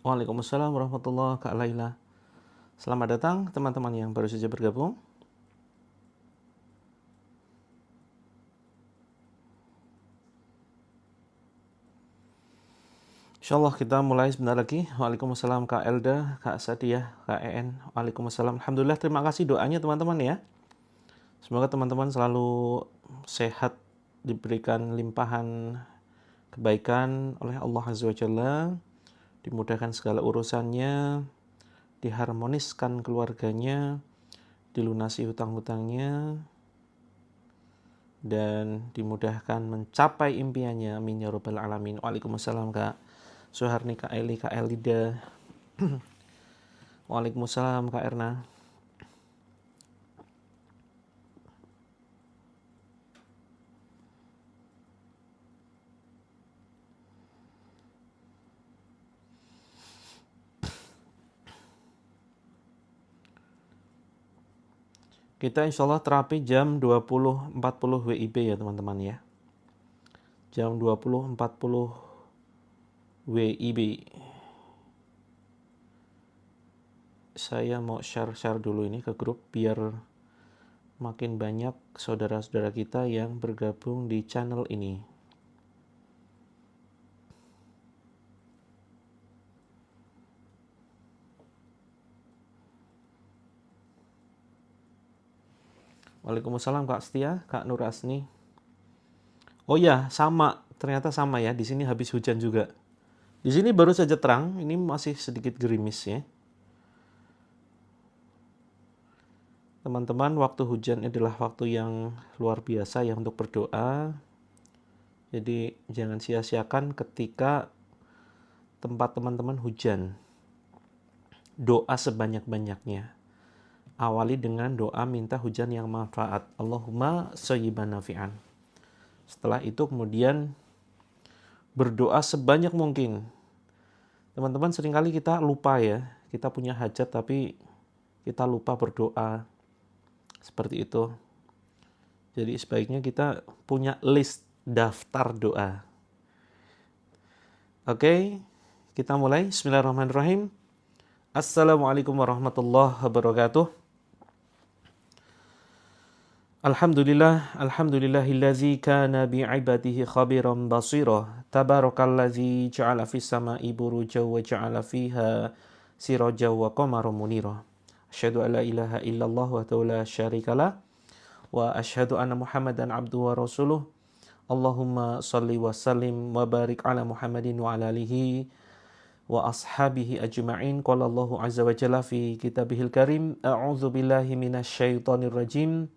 Waalaikumsalam warahmatullahi Kak Laila. Selamat datang teman-teman yang baru saja bergabung. Insyaallah kita mulai sebentar lagi. Waalaikumsalam Kak Elda, Kak Sadia, Kak EN. Waalaikumsalam. Alhamdulillah, terima kasih doanya teman-teman ya. Semoga teman-teman selalu sehat, diberikan limpahan kebaikan oleh Allah Azza wa Jalla, dimudahkan segala urusannya, diharmoniskan keluarganya, dilunasi hutang-hutangnya, dan dimudahkan mencapai impiannya. Amin ya rabbal alamin. Waalaikumsalam Kak Suharni, Kak Eli, Kak Elida. Waalaikumsalam Kak Erna. Kita insya Allah terapi jam 20.40 WIB ya teman-teman ya. Jam 20.40 WIB. Saya mau share-share dulu ini ke grup biar makin banyak saudara-saudara kita yang bergabung di channel ini. Waalaikumsalam Kak Setia, Kak Nur Asni. Oh ya, sama. Ternyata sama ya. Di sini habis hujan juga. Di sini baru saja terang. Ini masih sedikit gerimis ya. Teman-teman, waktu hujan adalah waktu yang luar biasa ya untuk berdoa. Jadi jangan sia-siakan ketika tempat teman-teman hujan. Doa sebanyak-banyaknya. Awali dengan doa minta hujan yang manfaat. Allahumma shayyiban nafi'an. Setelah itu kemudian berdoa sebanyak mungkin. Teman-teman, seringkali kita lupa ya. Kita punya hajat tapi kita lupa berdoa. Seperti itu. Jadi sebaiknya kita punya list daftar doa. Oke, kita mulai. Bismillahirrahmanirrahim. Assalamualaikum warahmatullahi wabarakatuh. Alhamdulillahillazi kana bi'ibadihi khabiran basira. Tabarakalladzi ja'ala fis sama'i burujan wa ja'ala fiha sirajan wa qamaran munira. Asyhadu an la ilaha illallah wa la syarikalah wa asyhadu anna Muhammadan abduhu wa rasuluh. Allahumma salli wa sallim wa barik ala Muhammadin wa ala alihi wa ashabihi ajma'in. Qala Allahu azza wa jalla fi kitabihil karim, a'udzu billahi minasyaitonir rajim.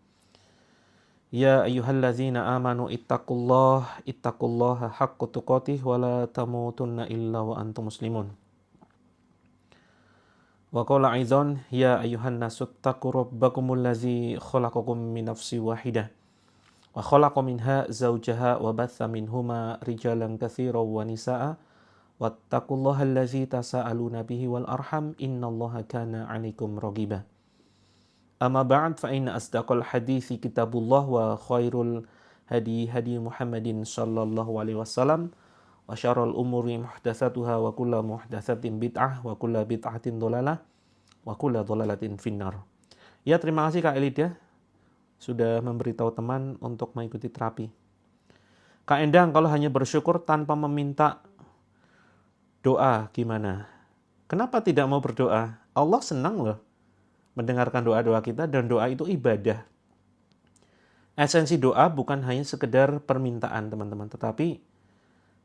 Ya ayyuhalladzina amanu ittaqullaha haqqa tuqatih wa la tamutunna illa wa antum muslimun. Wa qala aidzan ya ayyuhan nasu ittaqu rabbakumul ladzi khalaqakum min nafsin wahidah wa khalaqa minha zawjaha wa batha minhuma rijalan katsiran wa nisaa wattaqullaha alladzi tasaaluna bihi wal arham innallaha kana 'alaikum raqiba. Amma ba'd fa inna asdaqal hadithi kitabullah wa khairul hadi Muhammadin sallallahu alaihi wasallam wa syarrul umuri muhdatsatuha wa kullu muhdatsatin bid'ah wa kullu bid'atin dhalalah wa kullu dhalalatin finnar. Ya, terima kasih Kak Elida sudah memberitahu teman untuk mengikuti terapi. Kak Endang, kalau hanya bersyukur tanpa meminta doa gimana? Kenapa tidak mau berdoa? Allah senang loh mendengarkan doa-doa kita, dan doa itu ibadah. Esensi doa bukan hanya sekedar permintaan teman-teman, tetapi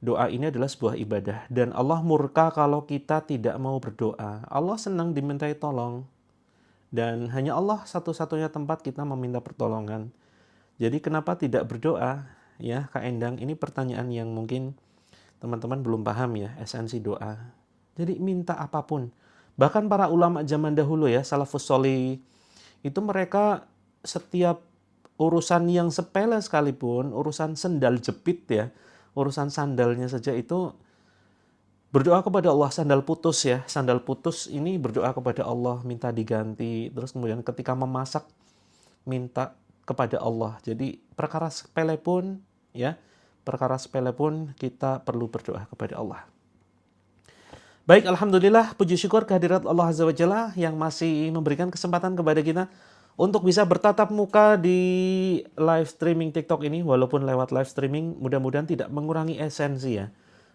doa ini adalah sebuah ibadah. Dan Allah murka kalau kita tidak mau berdoa. Allah senang dimintai tolong. Dan hanya Allah satu-satunya tempat kita meminta pertolongan. Jadi kenapa tidak berdoa? Ya, Kak Endang, ini pertanyaan yang mungkin teman-teman belum paham ya, esensi doa. Jadi minta apapun. Bahkan para ulama zaman dahulu ya, salafus sholih, itu mereka setiap urusan yang sepele sekalipun, urusan sendal jepit ya, urusan sandalnya saja itu berdoa kepada Allah. Sandal putus ya, sandal putus ini berdoa kepada Allah, minta diganti. Terus kemudian ketika memasak, minta kepada Allah. Jadi perkara sepele pun ya, perkara sepele pun kita perlu berdoa kepada Allah. Baik, Alhamdulillah, puji syukur kehadirat Allah Azza wa Jalla yang masih memberikan kesempatan kepada kita untuk bisa bertatap muka di live streaming TikTok ini. Walaupun lewat live streaming, mudah-mudahan tidak mengurangi esensi ya,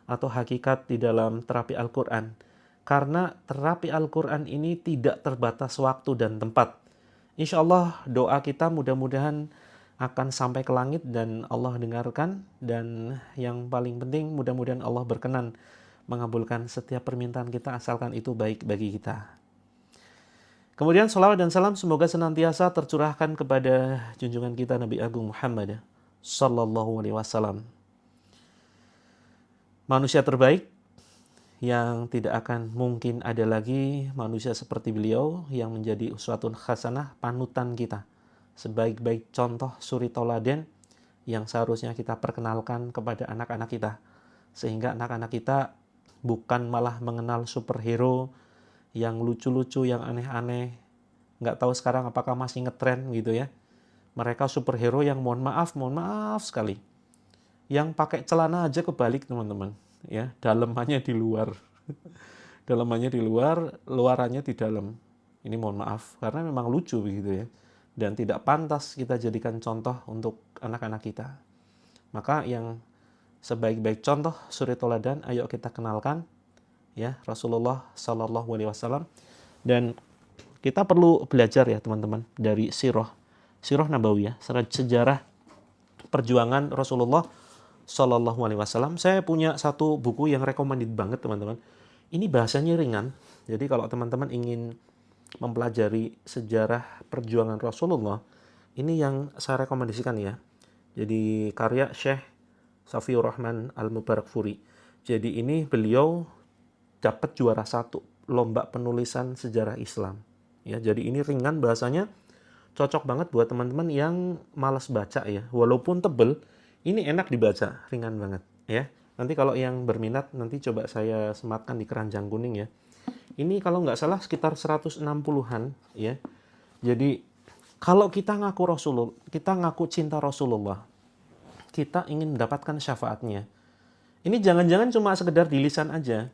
atau hakikat di dalam terapi Al-Quran. Karena terapi Al-Quran ini tidak terbatas waktu dan tempat. Insya Allah doa kita mudah-mudahan akan sampai ke langit dan Allah dengarkan. Dan yang paling penting mudah-mudahan Allah berkenan mengabulkan setiap permintaan kita asalkan itu baik bagi kita. Kemudian salawat dan salam semoga senantiasa tercurahkan kepada junjungan kita Nabi Agung Muhammad sallallahu alaihi wasallam. Manusia terbaik yang tidak akan mungkin ada lagi manusia seperti beliau yang menjadi uswatun hasanah, panutan kita. Sebaik-baik contoh suri toladan yang seharusnya kita perkenalkan kepada anak-anak kita. Sehingga anak-anak kita bukan malah mengenal superhero yang lucu-lucu, yang aneh-aneh. Nggak tahu sekarang apakah masih ngetren gitu ya. Mereka superhero yang mohon maaf sekali. Yang pakai celana aja kebalik teman-teman. Ya, dalamannya di luar. Dalamannya di luar, luarannya di dalam. Ini mohon maaf, karena memang lucu begitu ya. Dan tidak pantas kita jadikan contoh untuk anak-anak kita. Maka yang sebaik-baik contoh suri toladan, ayo kita kenalkan ya Rasulullah Sallallahu Alaihi Wasallam. Dan kita perlu belajar ya teman-teman dari sirah nabawiyah, sejarah perjuangan Rasulullah Sallallahu Alaihi Wasallam. Saya punya satu buku yang recommended banget teman-teman. Ini bahasanya ringan, jadi kalau teman-teman ingin mempelajari sejarah perjuangan Rasulullah, ini yang saya rekomendasikan ya. Jadi karya Syekh Safiur Rahman Al-Mubarakfuri. Jadi ini beliau dapat juara 1 lomba penulisan sejarah Islam. Ya, jadi ini ringan bahasanya, cocok banget buat teman-teman yang malas baca ya. Walaupun tebel, ini enak dibaca, ringan banget ya. Nanti kalau yang berminat nanti coba saya sematkan di keranjang kuning ya. Ini kalau nggak salah sekitar 160-an ya. Jadi kalau kita ngaku Rasulullah, kita ngaku cinta Rasulullah, kita ingin mendapatkan syafaatnya. Ini jangan-jangan cuma sekedar di lisan aja.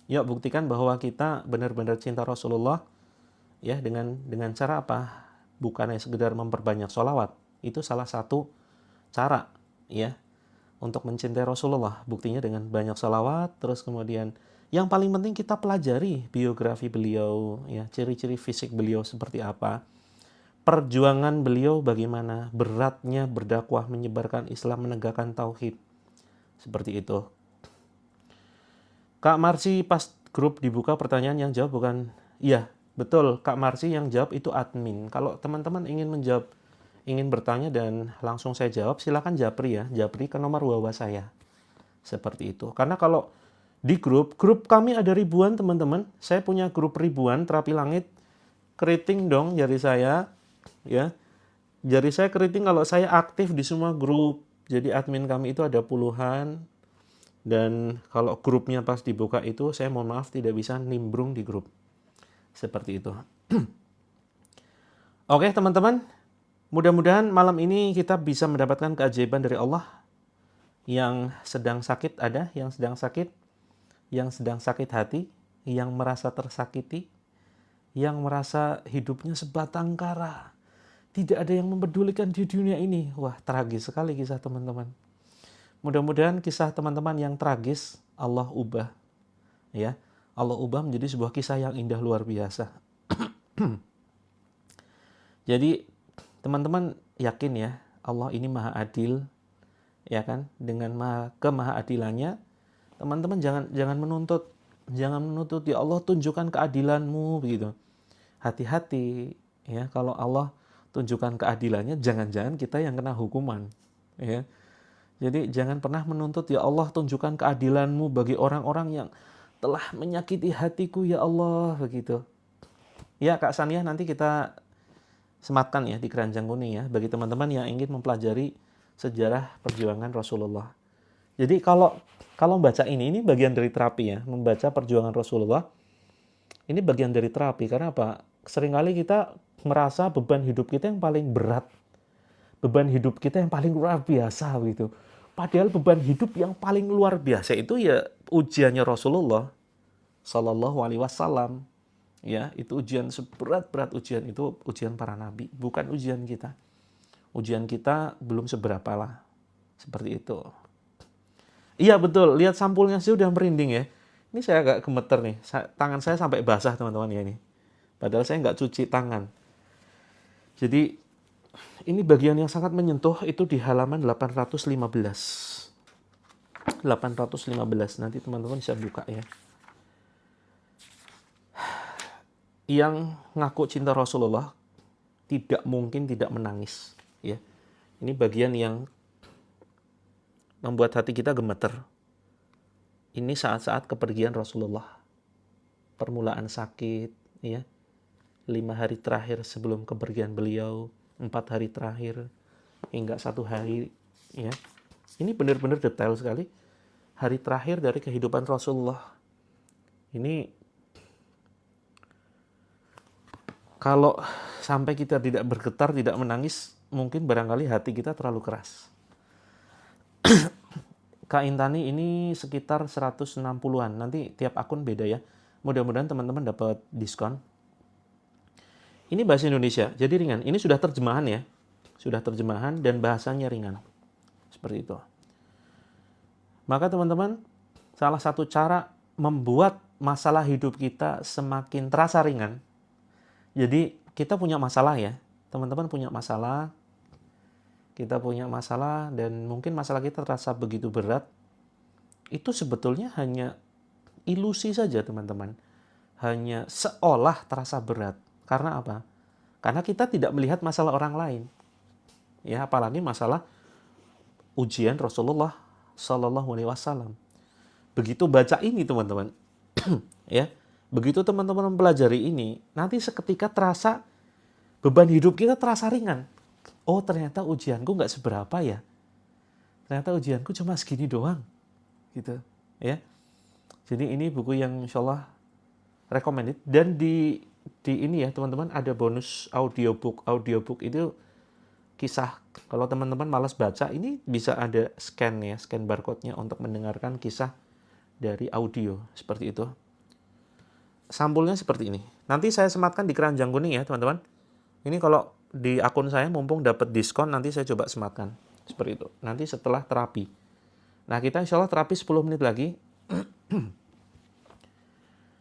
Yuk buktikan bahwa kita benar-benar cinta Rasulullah ya dengan cara apa? Bukannya sekedar memperbanyak sholawat. Itu salah satu cara ya untuk mencintai Rasulullah. Buktinya dengan banyak sholawat. Terus kemudian yang paling penting kita pelajari biografi beliau ya, ciri-ciri fisik beliau seperti apa. Perjuangan beliau bagaimana, beratnya berdakwah, menyebarkan Islam, menegakkan tauhid. Seperti itu. Kak Marsi pas grup dibuka pertanyaan yang jawab bukan, iya betul Kak Marsi yang jawab itu admin. Kalau teman-teman ingin menjawab, ingin bertanya dan langsung saya jawab, silakan japri ya, japri ke nomor WA saya. Seperti itu. Karena kalau di grup kami ada ribuan teman-teman, saya punya grup ribuan terapi langit, keriting dong jari saya. Ya, jari saya keriting kalau saya aktif di semua grup. Jadi admin kami itu ada puluhan. Dan kalau grupnya pas dibuka itu, saya mohon maaf tidak bisa nimbrung di grup. Seperti itu. Oke teman-teman, mudah-mudahan malam ini kita bisa mendapatkan keajaiban dari Allah. Yang sedang sakit ada, yang sedang sakit hati, yang merasa tersakiti, yang merasa hidupnya sebatang kara. Tidak ada yang mempedulikan di dunia ini. Wah, tragis sekali kisah teman-teman. Mudah-mudahan kisah teman-teman yang tragis Allah ubah. Ya, Allah ubah menjadi sebuah kisah yang indah luar biasa. Jadi, teman-teman yakin ya, Allah ini maha adil. Ya kan? Dengan kemahaadilannya, teman-teman jangan menuntut. Jangan menuntut, ya Allah tunjukkan keadilanmu begitu. Hati-hati ya, kalau Allah tunjukkan keadilannya, jangan-jangan kita yang kena hukuman ya. Jadi jangan pernah menuntut, ya Allah tunjukkan keadilanmu bagi orang-orang yang telah menyakiti hatiku ya Allah begitu. Ya Kak Sania, nanti kita sematkan ya di keranjang kuning ya bagi teman-teman yang ingin mempelajari sejarah perjuangan Rasulullah. Jadi kalau baca ini bagian dari terapi ya, membaca perjuangan Rasulullah. Ini bagian dari terapi karena apa? Seringkali kita merasa beban hidup kita yang paling berat, beban hidup kita yang paling luar biasa gitu. Padahal beban hidup yang paling luar biasa itu ya ujiannya Rasulullah. Sallallahu Alaihi Wasallam. Ya, itu ujian seberat-berat ujian itu ujian para nabi, bukan ujian kita. Ujian kita belum seberapa lah. Seperti itu. Iya betul, lihat sampulnya sih udah merinding ya. Ini saya agak gemeter nih, tangan saya sampai basah teman-teman ya ini. Padahal saya nggak cuci tangan. Jadi ini bagian yang sangat menyentuh itu di halaman 815. 815, nanti teman-teman bisa buka ya. Yang ngaku cinta Rasulullah tidak mungkin tidak menangis ya. Ini bagian yang membuat hati kita gemeter. Ini saat-saat kepergian Rasulullah. Permulaan sakit ya. 5 hari terakhir sebelum kepergian beliau, 4 hari terakhir hingga 1 hari ya. Ini benar-benar detail sekali. Hari terakhir dari kehidupan Rasulullah. Ini kalau sampai kita tidak bergetar, tidak menangis, mungkin barangkali hati kita terlalu keras. Kak Intani ini sekitar 160-an. Nanti tiap akun beda ya. Mudah-mudahan teman-teman dapat diskon. Ini bahasa Indonesia, jadi ringan. Ini sudah terjemahan ya. Sudah terjemahan dan bahasanya ringan. Seperti itu. Maka teman-teman, salah satu cara membuat masalah hidup kita semakin terasa ringan. Jadi kita punya masalah ya. Teman-teman punya masalah. Kita punya masalah dan mungkin masalah kita terasa begitu berat. Itu sebetulnya hanya ilusi saja teman-teman. Hanya seolah terasa berat. Karena apa? Karena kita tidak melihat masalah orang lain. Ya, apalagi masalah ujian Rasulullah Sallallahu Alaihi Wasallam. Begitu baca ini teman-teman, ya, begitu teman-teman mempelajari ini, nanti seketika terasa beban hidup kita terasa ringan. Oh ternyata ujianku nggak seberapa ya. Ternyata ujianku cuma segini doang, gitu, ya. Jadi ini buku yang insya Allah recommended dan di ini ya teman-teman ada bonus audiobook. Audiobook itu kisah, kalau teman-teman malas baca, ini bisa ada scan ya, scan barcode-nya untuk mendengarkan kisah dari audio, seperti itu. Sampulnya seperti ini. Nanti saya sematkan di keranjang kuning ya, teman-teman. Ini kalau di akun saya mumpung dapat diskon, nanti saya coba sematkan. Seperti itu. Nanti setelah terapi. Nah, kita insya Allah terapi 10 menit lagi.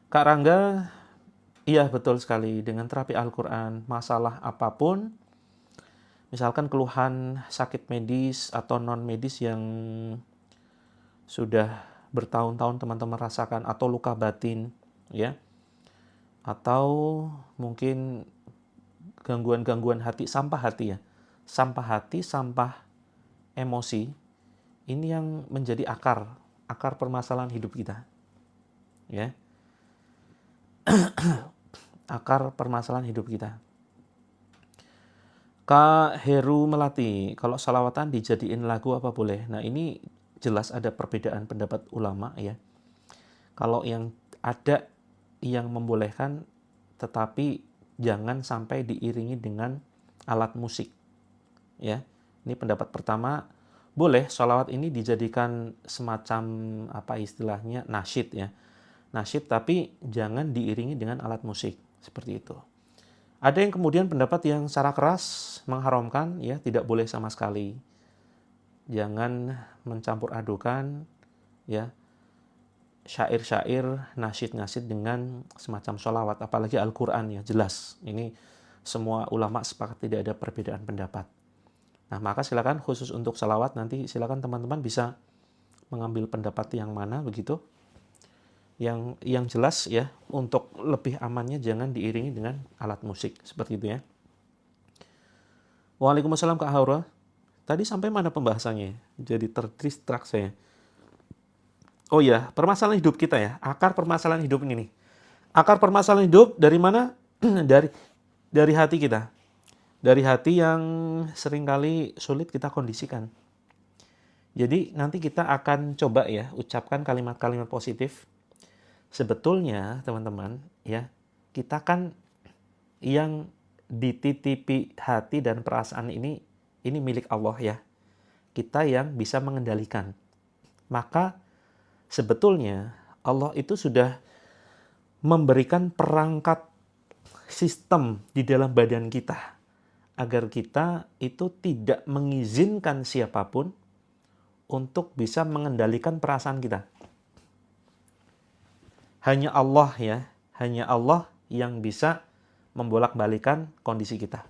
Kak Rangga, iya betul sekali. Dengan terapi Al-Quran, masalah apapun, misalkan keluhan sakit medis atau non-medis yang sudah bertahun-tahun teman-teman rasakan, atau luka batin, ya, atau mungkin gangguan-gangguan hati, sampah hati ya, sampah emosi, ini yang menjadi akar permasalahan hidup kita, ya, akar permasalahan hidup kita. Kak Heru Melati, kalau salawatan dijadiin lagu apa boleh? Nah ini jelas ada perbedaan pendapat ulama ya. Kalau yang ada yang membolehkan, tetapi jangan sampai diiringi dengan alat musik. Ya, ini pendapat pertama. Boleh salawat ini dijadikan semacam apa istilahnya nasyid ya, nasyid, tapi jangan diiringi dengan alat musik seperti itu. Ada yang kemudian pendapat yang secara keras mengharamkan, ya tidak boleh sama sekali. Jangan mencampur adukan, ya, syair-syair, nasyid-nasyid dengan semacam sholawat, apalagi Al-Quran ya, jelas. Ini semua ulama sepakat tidak ada perbedaan pendapat. Nah maka silakan khusus untuk sholawat nanti silakan teman-teman bisa mengambil pendapat yang mana begitu. Yang jelas ya, untuk lebih amannya jangan diiringi dengan alat musik seperti itu ya. Waalaikumsalam Kak Haura. Tadi sampai mana pembahasannya? Jadi terdistrak saya. Oh ya, permasalahan hidup kita ya. Akar permasalahan hidup ini nih. Akar permasalahan hidup dari mana? dari hati kita. Dari hati yang seringkali sulit kita kondisikan. Jadi nanti kita akan coba ya ucapkan kalimat-kalimat positif. Sebetulnya teman-teman ya, kita kan yang dititipi hati dan perasaan ini milik Allah ya. Kita yang bisa mengendalikan. Maka sebetulnya Allah itu sudah memberikan perangkat sistem di dalam badan kita agar kita itu tidak mengizinkan siapapun untuk bisa mengendalikan perasaan kita. Hanya Allah ya, hanya Allah yang bisa membolak-balikan kondisi kita.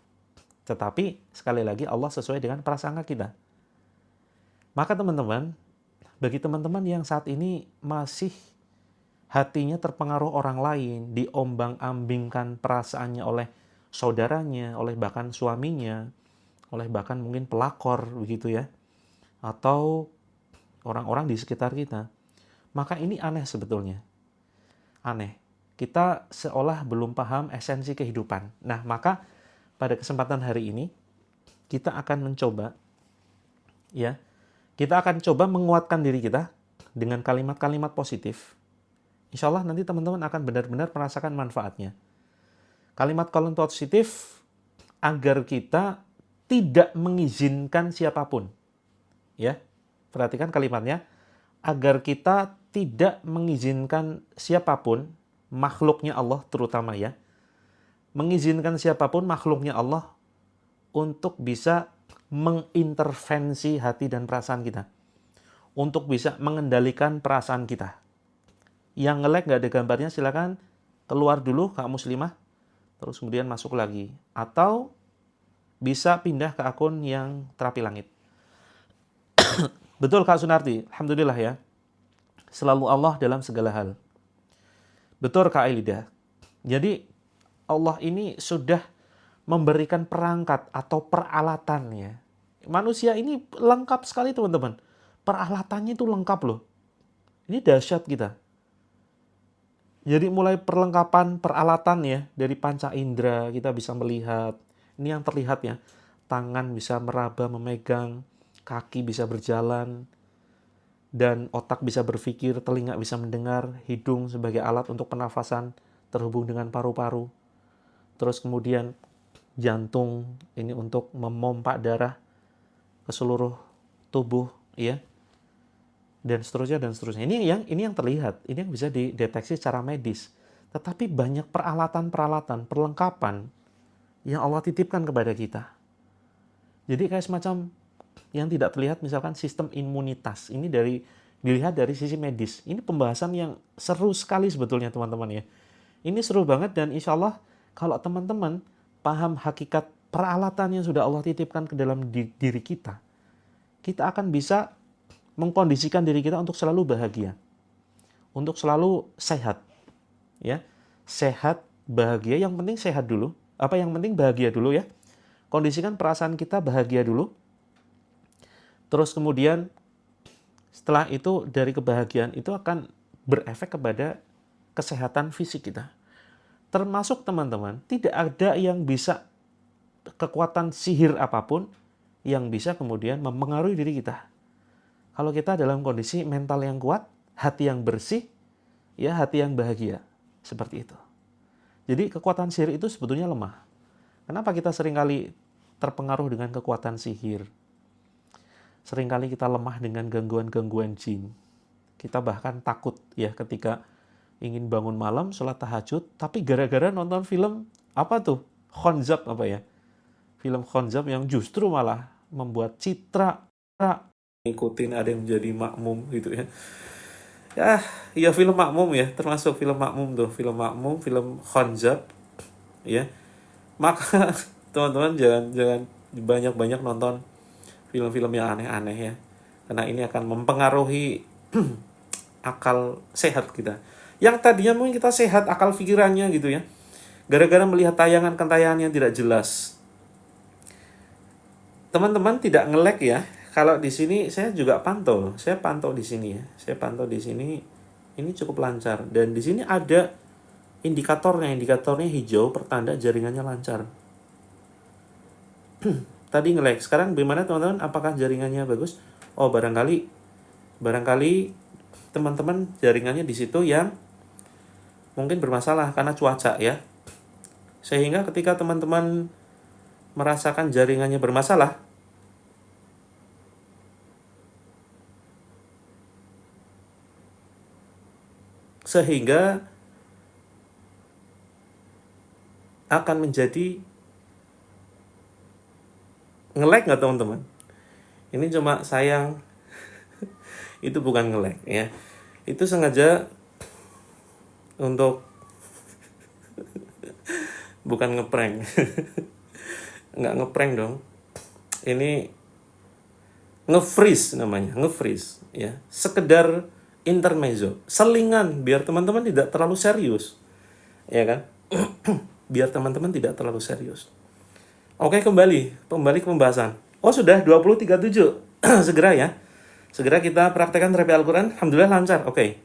Tetapi sekali lagi Allah sesuai dengan prasangka kita. Maka teman-teman, bagi teman-teman yang saat ini masih hatinya terpengaruh orang lain, diombang-ambingkan perasaannya oleh saudaranya, oleh bahkan suaminya, oleh bahkan mungkin pelakor begitu ya, atau orang-orang di sekitar kita, maka ini aneh sebetulnya. Aneh. Kita seolah belum paham esensi kehidupan. Nah, maka pada kesempatan hari ini kita akan mencoba ya, kita akan coba menguatkan diri kita dengan kalimat-kalimat positif. Insya Allah nanti teman-teman akan benar-benar merasakan manfaatnya. Kalimat-kalimat positif agar kita tidak mengizinkan siapapun. Ya, perhatikan kalimatnya. Agar kita tidak mengizinkan siapapun, makhluknya Allah terutama ya, mengizinkan siapapun makhluknya Allah untuk bisa mengintervensi hati dan perasaan kita. Untuk bisa mengendalikan perasaan kita. Yang nge-like nggak ada gambarnya silakan keluar dulu Kak Muslimah, terus kemudian masuk lagi. Atau bisa pindah ke akun yang terapi langit. Betul Kak Sunarti, alhamdulillah ya. Selalu Allah dalam segala hal. Betul Kak Ailida. Jadi Allah ini sudah memberikan perangkat atau peralatannya. Manusia ini lengkap sekali teman-teman. Peralatannya itu lengkap loh. Ini dahsyat kita. Jadi mulai perlengkapan peralatan ya, dari panca indera kita bisa melihat. Ini yang terlihat ya. Tangan bisa meraba, memegang, kaki bisa berjalan, dan otak bisa berpikir, telinga bisa mendengar, hidung sebagai alat untuk pernafasan terhubung dengan paru-paru. Terus kemudian jantung ini untuk memompa darah ke seluruh tubuh ya. Dan seterusnya dan seterusnya. Ini yang terlihat, ini yang bisa dideteksi secara medis. Tetapi banyak peralatan-peralatan, perlengkapan yang Allah titipkan kepada kita. Jadi kayak semacam yang tidak terlihat, misalkan sistem imunitas. Ini dilihat dari sisi medis. Ini pembahasan yang seru sekali sebetulnya teman-teman ya. Ini seru banget dan insya Allah kalau teman-teman paham hakikat peralatan yang sudah Allah titipkan ke dalam diri kita, kita akan bisa mengkondisikan diri kita untuk selalu bahagia, untuk selalu sehat, ya, sehat, bahagia. Yang penting sehat dulu. Yang penting bahagia dulu ya. Kondisikan perasaan kita bahagia dulu. Terus kemudian setelah itu dari kebahagiaan itu akan berefek kepada kesehatan fisik kita. Termasuk teman-teman, tidak ada yang bisa kekuatan sihir apapun yang bisa kemudian mempengaruhi diri kita. Kalau kita dalam kondisi mental yang kuat, hati yang bersih, ya hati yang bahagia. Seperti itu. Jadi kekuatan sihir itu sebetulnya lemah. Kenapa kita seringkali terpengaruh dengan kekuatan sihir? Seringkali kita lemah dengan gangguan-gangguan jin. Kita bahkan takut ya ketika ingin bangun malam, sholat tahajud, tapi gara-gara nonton film, apa tuh? Khonzab apa ya? Film Khonzab yang justru malah membuat citra ngikutin, ada yang menjadi makmum gitu ya. Ya film makmum ya, termasuk film makmum tuh, film makmum, film Khonzab ya. Maka teman-teman jangan banyak-banyak nonton film-film yang aneh-aneh ya. Karena ini akan mempengaruhi akal sehat kita. Yang tadinya mungkin kita sehat akal pikirannya gitu ya. Gara-gara melihat tayangan-tayangan yang tidak jelas. Teman-teman tidak nge-lag ya. Kalau di sini saya juga pantau. Saya pantau di sini ya. Saya pantau di sini. Ini cukup lancar. Dan di sini ada indikatornya. Indikatornya hijau, pertanda jaringannya lancar. Tadi nge-lag. Sekarang bagaimana teman-teman? Apakah jaringannya bagus? Oh, barangkali teman-teman jaringannya di situ yang mungkin bermasalah karena cuaca ya. Sehingga ketika teman-teman merasakan jaringannya bermasalah, sehingga akan menjadi nge-lag nggak teman-teman? Ini cuma sayang, itu bukan nge-lag ya. Itu sengaja untuk bukan ngeprank. Nggak ngeprank dong. Ini nge-freeze namanya, nge-freeze ya. Sekedar intermezzo, selingan biar teman-teman tidak terlalu serius. Ya kan? Biar teman-teman tidak terlalu serius. Oke, kembali ke pembahasan. Oh, sudah 20.37. Segera ya. Segera kita praktekkan terapi Al-Quran. Alhamdulillah lancar. Oke.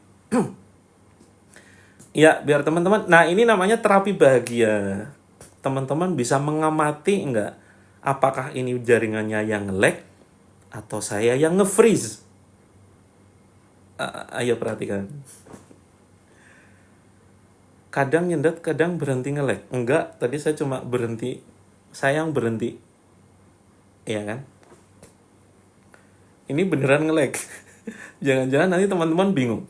Ya, biar teman-teman. Nah, ini namanya terapi bahagia. Teman-teman bisa mengamati enggak apakah ini jaringannya yang nge-lag atau saya yang nge-freeze. Ayo perhatikan. Kadang nyendet, kadang berhenti nge-lag. Enggak, tadi saya cuma berhenti. Saya yang berhenti. Iya kan? Ini beneran nge-lag. Jangan-jangan nanti teman-teman bingung.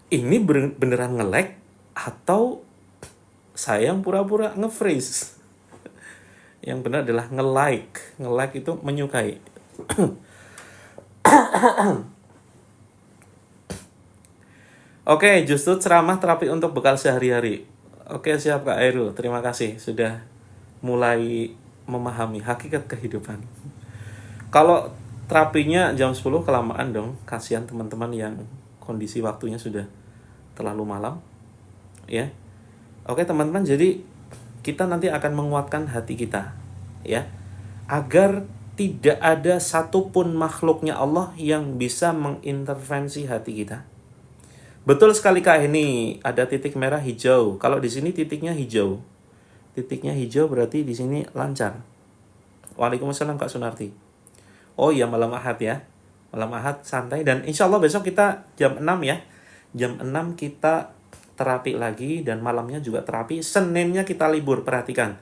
Ini beneran nge-lag atau saya yang pura-pura nge-freeze? Yang benar adalah nge-like. Nge-like itu menyukai. Oke, justru ceramah terapi untuk bekal sehari-hari. Oke, siap Kak Airul. Terima kasih sudah mulai memahami hakikat kehidupan. Kalau terapinya jam 10 kelamaan dong. Kasihan teman-teman yang kondisi waktunya sudah terlalu malam. Ya. Oke, teman-teman, jadi kita nanti akan menguatkan hati kita, ya. Agar tidak ada satupun makhluknya Allah yang bisa mengintervensi hati kita. Betul sekali Kak, ini ada titik merah hijau. Kalau di sini titiknya hijau. Titiknya hijau berarti di sini lancar. Waalaikumsalam Kak Sunarti. Oh iya, malam Ahad ya. Malam Ahad santai dan insya Allah besok kita jam 6 ya. Jam 6 kita terapi lagi dan malamnya juga terapi. Seninnya kita libur, perhatikan.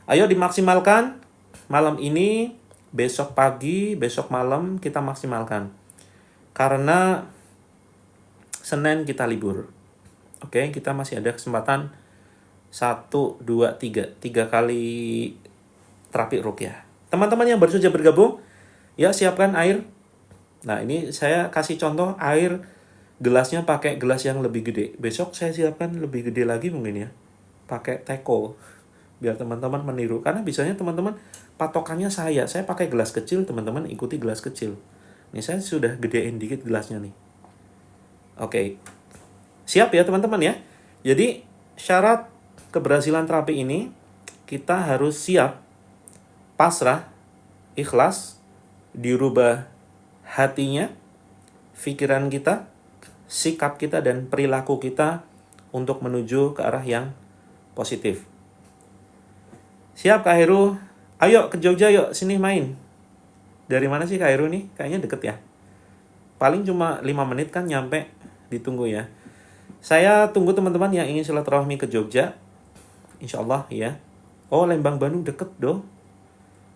Ayo dimaksimalkan malam ini, besok pagi, besok malam kita maksimalkan. Karena Senin kita libur. Oke, kita masih ada kesempatan 1, 2, 3 kali terapi ruqyah. Teman-teman yang baru saja bergabung, ya siapkan air. Nah, ini saya kasih contoh air gelasnya pakai gelas yang lebih gede. Besok saya siapkan lebih gede lagi mungkin ya. Pakai teko. Biar teman-teman meniru. Karena biasanya teman-teman patokannya saya pakai gelas kecil, teman-teman ikuti gelas kecil. Ini saya sudah gedein dikit gelasnya nih. Oke. Siap ya teman-teman ya. Jadi syarat keberhasilan terapi ini kita harus siap, pasrah, ikhlas, dirubah hatinya, pikiran kita, sikap kita dan perilaku kita untuk menuju ke arah yang positif. Siap Kak Heru? Ayo ke Jogja yuk, sini main. Dari mana sih Kak Heru nih? Kayaknya deket ya. Paling cuma 5 menit kan nyampe, ditunggu ya. Saya tunggu teman-teman yang ingin silaturahmi ke Jogja. Insya Allah ya. Oh, Lembang Bandung deket dong.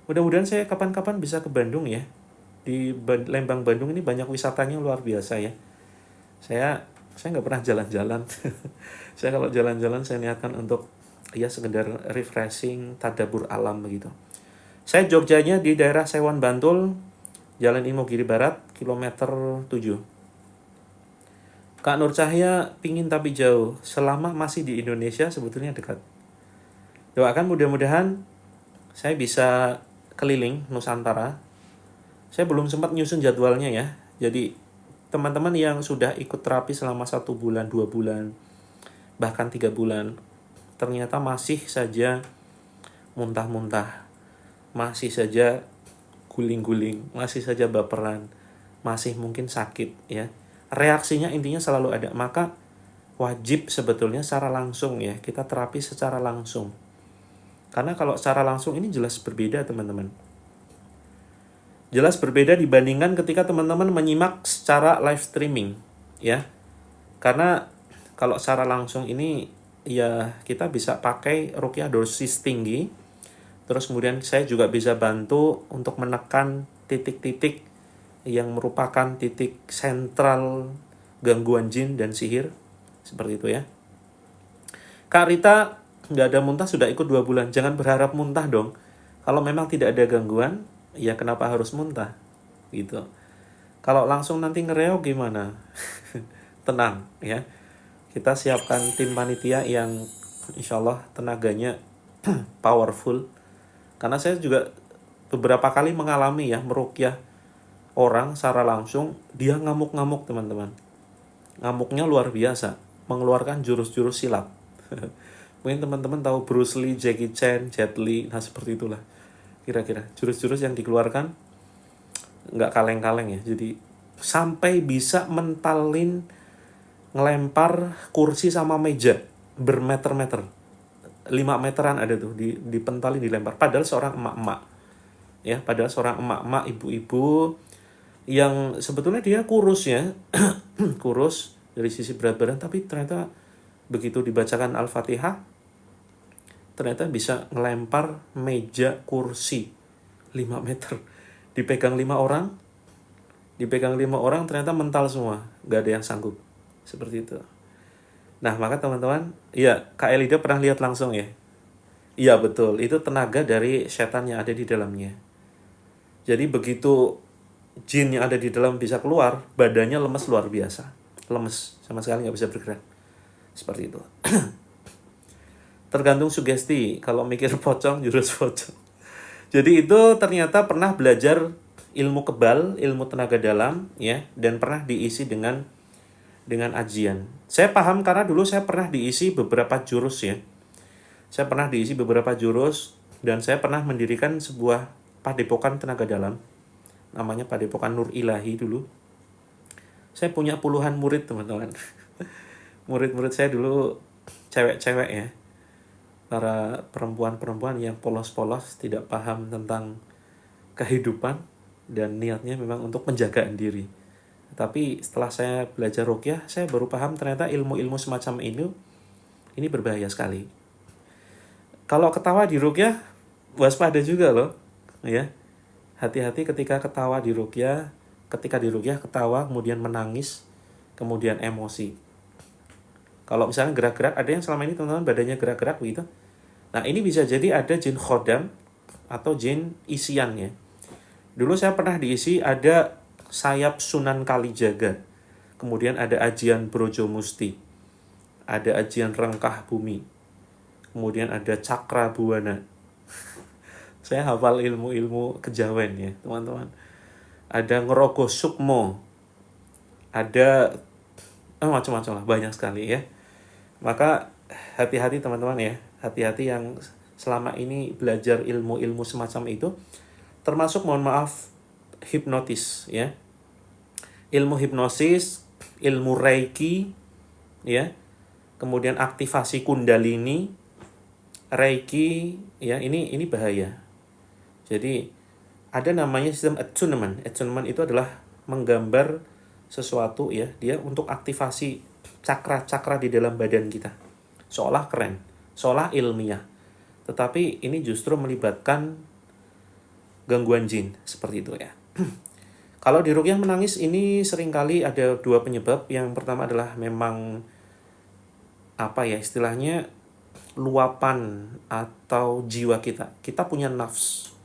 Mudah-mudahan saya kapan-kapan bisa ke Bandung ya. Di Lembang Bandung ini banyak wisatanya luar biasa ya. Saya nggak pernah jalan-jalan. Saya kalau jalan-jalan saya niatkan untuk ya sekedar refreshing, tadabur alam begitu. Saya Jogjanya di daerah Sewan Bantul, Jalan Imogiri Barat, kilometer 7. Kak Nur Cahya pingin tapi jauh. Selama masih di Indonesia sebetulnya dekat. Doakan mudah-mudahan saya bisa keliling Nusantara. Saya belum sempat nyusun jadwalnya ya. Jadi teman-teman yang sudah ikut terapi selama 1 bulan, 2 bulan, bahkan 3 bulan, ternyata masih saja muntah-muntah, masih saja guling-guling, masih saja baperan, masih mungkin sakit ya. Reaksinya intinya selalu ada. Maka wajib sebetulnya secara langsung ya, kita terapi secara langsung. Karena kalau secara langsung ini jelas berbeda teman-teman. Jelas berbeda dibandingkan ketika teman-teman menyimak secara live streaming ya. Karena kalau secara langsung ini ya kita bisa pakai ruqyah dosis tinggi. Terus kemudian saya juga bisa bantu untuk menekan titik-titik yang merupakan titik sentral gangguan jin dan sihir. Seperti itu ya. Kak Rita, nggak ada muntah sudah ikut 2 bulan. Jangan berharap muntah dong. Kalau memang tidak ada gangguan, ya kenapa harus muntah? Gitu. Kalau langsung nanti ngereok gimana? Tenang ya. Kita siapkan tim panitia yang insya Allah tenaganya powerful. Karena saya juga beberapa kali mengalami ya meruqyah orang secara langsung, dia ngamuk-ngamuk teman-teman. Ngamuknya luar biasa, mengeluarkan jurus-jurus silat. Mungkin teman-teman tahu Bruce Lee, Jackie Chan, Jet Li, nah seperti itulah. Kira-kira jurus-jurus yang dikeluarkan nggak kaleng-kaleng ya. Jadi sampai bisa mentalin, ngelempar kursi sama meja bermeter-meter. 5 meteran ada tuh, dipentalin, dilempar. Padahal seorang emak-emak. Ya, padahal seorang emak-emak, ibu-ibu yang sebetulnya dia kurus ya. Kurus dari sisi berat badan, tapi ternyata begitu dibacakan Al-Fatihah, ternyata bisa ngelempar meja kursi 5 meter. Dipegang 5 orang, ternyata mental semua. Gak ada yang sanggup. Seperti itu. Nah, maka teman-teman, ya Kak Elida pernah lihat langsung ya? Iya betul, itu tenaga dari setan yang ada di dalamnya. Jadi begitu jin yang ada di dalam bisa keluar, badannya lemes luar biasa. Lemes, sama sekali nggak bisa bergerak. Seperti itu. Tergantung sugesti, kalau mikir pocong, jurus pocong. Jadi itu ternyata pernah belajar ilmu kebal, ilmu tenaga dalam, ya, dan pernah diisi dengan ajian. Saya paham karena dulu saya pernah diisi beberapa jurus ya. Saya pernah diisi beberapa jurus dan saya pernah mendirikan sebuah padepokan tenaga dalam. Namanya Padepokan Nur Ilahi dulu. Saya punya puluhan murid teman-teman. Murid-murid saya dulu cewek-cewek ya. Para perempuan-perempuan yang polos-polos, tidak paham tentang kehidupan dan niatnya memang untuk penjagaan diri. Tapi setelah saya belajar ruqyah, saya baru paham ternyata ilmu-ilmu semacam ini berbahaya sekali. Kalau ketawa di ruqyah, waspada juga loh, ya. Hati-hati ketika ketawa di ruqyah, ketika di ruqyah ketawa, kemudian menangis, kemudian emosi. Kalau misalnya gerak-gerak, ada yang selama ini teman-teman badannya gerak-gerak begitu. Nah, ini bisa jadi ada jin khodam atau jin isiannya. Dulu saya pernah diisi ada sayap Sunan Kalijaga. Kemudian ada ajian Brojo Musti. Ada ajian Rengkah Bumi. Kemudian ada Cakra Buana. Saya hafal ilmu-ilmu kejawen ya, teman-teman. Ada Ngerogo Sukmo. Ada macam-macam lah, banyak sekali ya. Maka hati-hati teman-teman ya. Hati-hati yang selama ini belajar ilmu-ilmu semacam itu. Termasuk mohon maaf hipnotis ya. Ilmu hipnosis, ilmu reiki ya. Kemudian aktivasi kundalini, reiki ya, ini bahaya. Jadi ada namanya sistem attunement. Attunement itu adalah menggambar sesuatu ya, dia untuk aktivasi cakra-cakra di dalam badan kita. Seolah keren, seolah ilmiah. Tetapi ini justru melibatkan gangguan jin, seperti itu ya. Kalau di ruqyah menangis ini seringkali ada 2 penyebab. Yang pertama adalah memang istilahnya luapan atau jiwa kita. Kita punya nafs.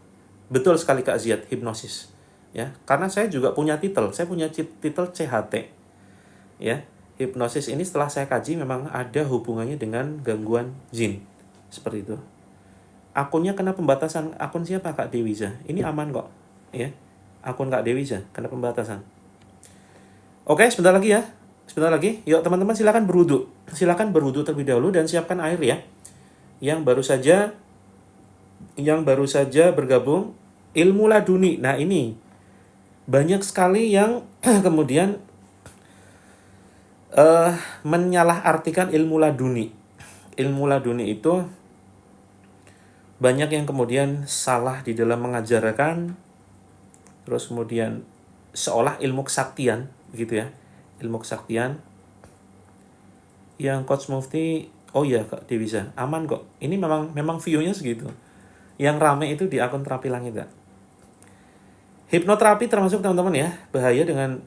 Betul sekali Kak Ziyad, hipnosis. Ya, karena saya juga punya titel. Saya punya titel CHT. Ya, hipnosis ini setelah saya kaji memang ada hubungannya dengan gangguan jin. Seperti itu. Akunnya kena pembatasan. Akun siapa Kak Dewiza? Ini aman kok, ya. Akun Kak Dewiza kena pembatasan. Oke, sebentar lagi ya. Sebentar lagi. Yuk teman-teman silakan berwudu. Silakan berwudu terlebih dahulu dan siapkan air ya. Yang baru saja bergabung ilmu laduni. Nah, ini banyak sekali yang kemudian menyalahartikan ilmu laduni. Ilmu laduni itu banyak yang kemudian salah di dalam mengajarkan, terus kemudian seolah ilmu kesaktian gitu ya, ilmu kesaktian yang Coach Mufti, oh iya Kak Dewiza, aman kok, ini memang view-nya segitu. Yang rame itu di akun terapi langit Kak. Hipnoterapi termasuk teman-teman ya, bahaya dengan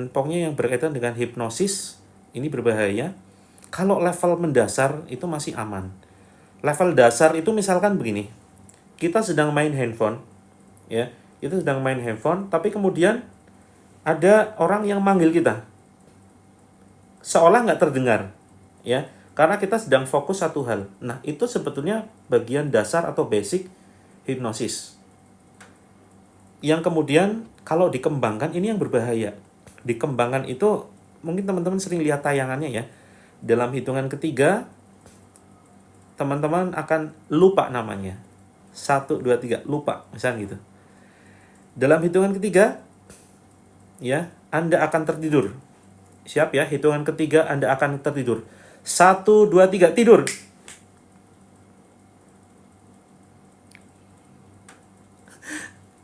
pokoknya yang berkaitan dengan hipnosis ini berbahaya. Kalau level mendasar itu masih aman. Level dasar itu misalkan begini. Kita sedang main handphone, ya. Kita sedang main handphone, tapi kemudian ada orang yang manggil kita. Seolah nggak terdengar, ya. Karena kita sedang fokus satu hal. Nah, itu sebetulnya bagian dasar atau basic hipnosis. Yang kemudian kalau dikembangkan ini yang berbahaya. Dikembangkan itu mungkin teman-teman sering lihat tayangannya ya. Dalam hitungan ketiga, teman-teman akan lupa namanya. 1, 2, 3, lupa. Misalnya gitu. Dalam hitungan ketiga, ya, Anda akan tertidur. Siap ya, hitungan ketiga Anda akan tertidur. 1, 2, 3, tidur.